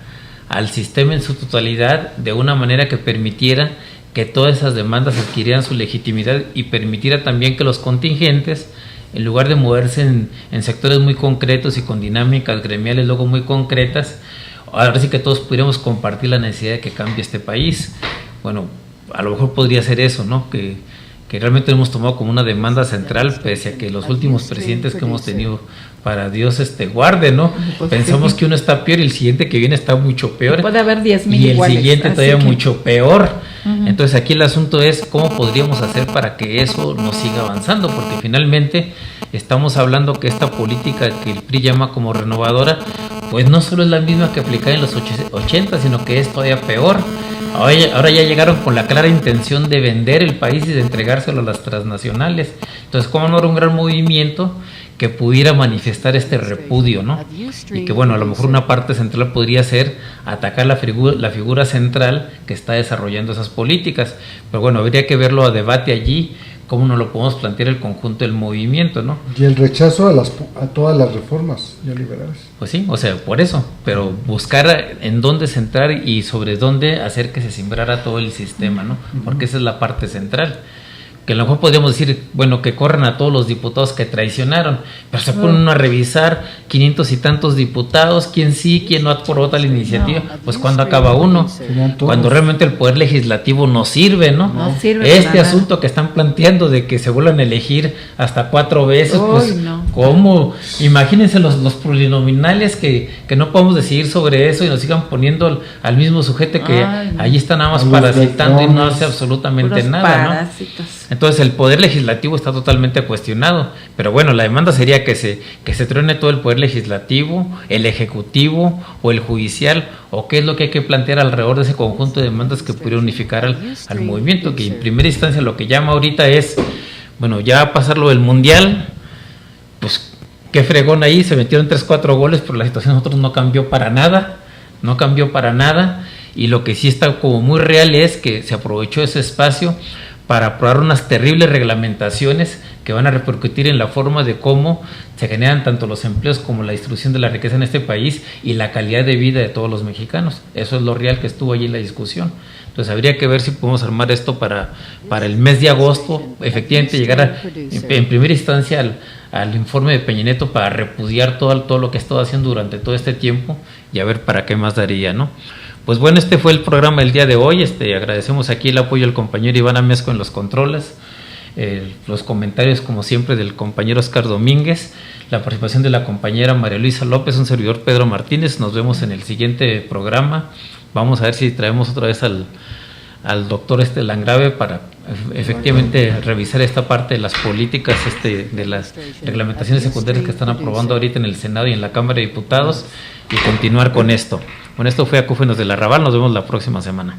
al sistema en su totalidad de una manera que permitiera que todas esas demandas adquirieran su legitimidad y permitiera también que los contingentes, en lugar de moverse en sectores muy concretos y con dinámicas gremiales luego muy concretas, ahora sí que todos pudiéramos compartir la necesidad de que cambie este país. Bueno, a lo mejor podría ser eso, ¿no? Que realmente lo hemos tomado como una demanda central, pese a que los últimos presidentes que hemos tenido, para Dios guarde, ¿no? Pues pensamos que uno está peor y el siguiente que viene está mucho peor. Puede haber 10,000 y el iguales, siguiente todavía mucho peor. Entonces aquí el asunto es cómo podríamos hacer para que eso no siga avanzando, porque finalmente estamos hablando que esta política que el PRI llama como renovadora, pues no solo es la misma que aplicaba en los 80, sino que es todavía peor. Ahora ya llegaron con la clara intención de vender el país y de entregárselo a las transnacionales. Entonces, ¿cómo no era un gran movimiento que pudiera manifestar este repudio, ¿no? Y que, bueno, a lo mejor una parte central podría ser atacar la figura central que está desarrollando esas políticas. Pero bueno, habría que verlo a debate allí, cómo nos lo podemos plantear el conjunto del movimiento, ¿no? Y el rechazo a todas las reformas neoliberales. Pues sí, o sea, por eso, pero buscar en dónde centrar y sobre dónde hacer que se sembrara todo el sistema, ¿no? Porque esa es la parte central. Que a lo mejor podríamos decir, bueno, que corran a todos los diputados que traicionaron, pero se ponen a revisar 500 y tantos diputados, quién sí, quién no aprobó tal iniciativa, pues cuando acaba uno, cuando realmente el poder legislativo no sirve, ¿no? No sirve asunto que están planteando de que se vuelvan a elegir hasta 4 veces, pues ¿cómo? Imagínense los plurinominales que no podemos decidir sobre eso y nos sigan poniendo al mismo sujeto que allí está nada más parasitando y no hace absolutamente nada, parásitos. ¿no? Entonces el poder legislativo está totalmente cuestionado, pero bueno, la demanda sería que se truene todo el poder legislativo, el ejecutivo o el judicial, o qué es lo que hay que plantear alrededor de ese conjunto de demandas que pudiera unificar al movimiento, que en primera instancia lo que llama ahorita es, bueno, ya pasarlo del mundial, pues qué fregón ahí, se metieron 3-4 goles, pero la situación de nosotros no cambió para nada, y lo que sí está como muy real es que se aprovechó ese espacio para aprobar unas terribles reglamentaciones que van a repercutir en la forma de cómo se generan tanto los empleos como la distribución de la riqueza en este país y la calidad de vida de todos los mexicanos. Eso es lo real que estuvo allí en la discusión. Entonces habría que ver si podemos armar esto para el mes de agosto, efectivamente llegar en primera instancia al informe de Peña Nieto para repudiar todo lo que ha estado haciendo durante todo este tiempo y a ver para qué más daría, ¿no? Pues bueno, este fue el programa del día de hoy. Agradecemos aquí el apoyo del compañero Iván Amezco en los controles, los comentarios como siempre del compañero Oscar Domínguez, la participación de la compañera María Luisa López, un servidor Pedro Martínez. Nos vemos en el siguiente programa. Vamos a ver si traemos otra vez al doctor Landgrave para efectivamente revisar esta parte de las políticas de las reglamentaciones secundarias que están aprobando ahorita en el Senado y en la Cámara de Diputados y continuar con esto. Bueno, esto fue Acúfenos del Arrabal, nos vemos la próxima semana.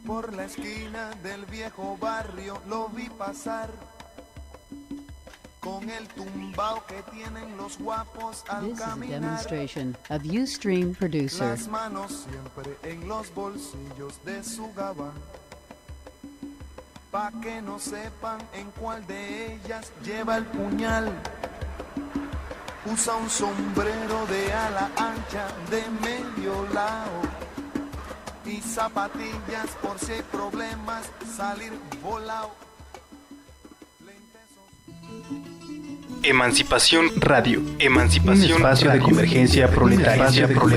Por la esquina del viejo barrio lo vi pasar, con el tumbao que tienen los guapos al caminar. Demonstration of Ustream Producer. Las manos siempre en los bolsillos de su gabán, pa' que no sepan en cuál de ellas lleva el puñal. Usa un sombrero de ala ancha de medio lado y zapatillas por si hay problemas, salir volado. Emancipación Radio. Emancipación. Un espacio de convergencia proletaria. Ustream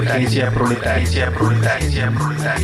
Producer.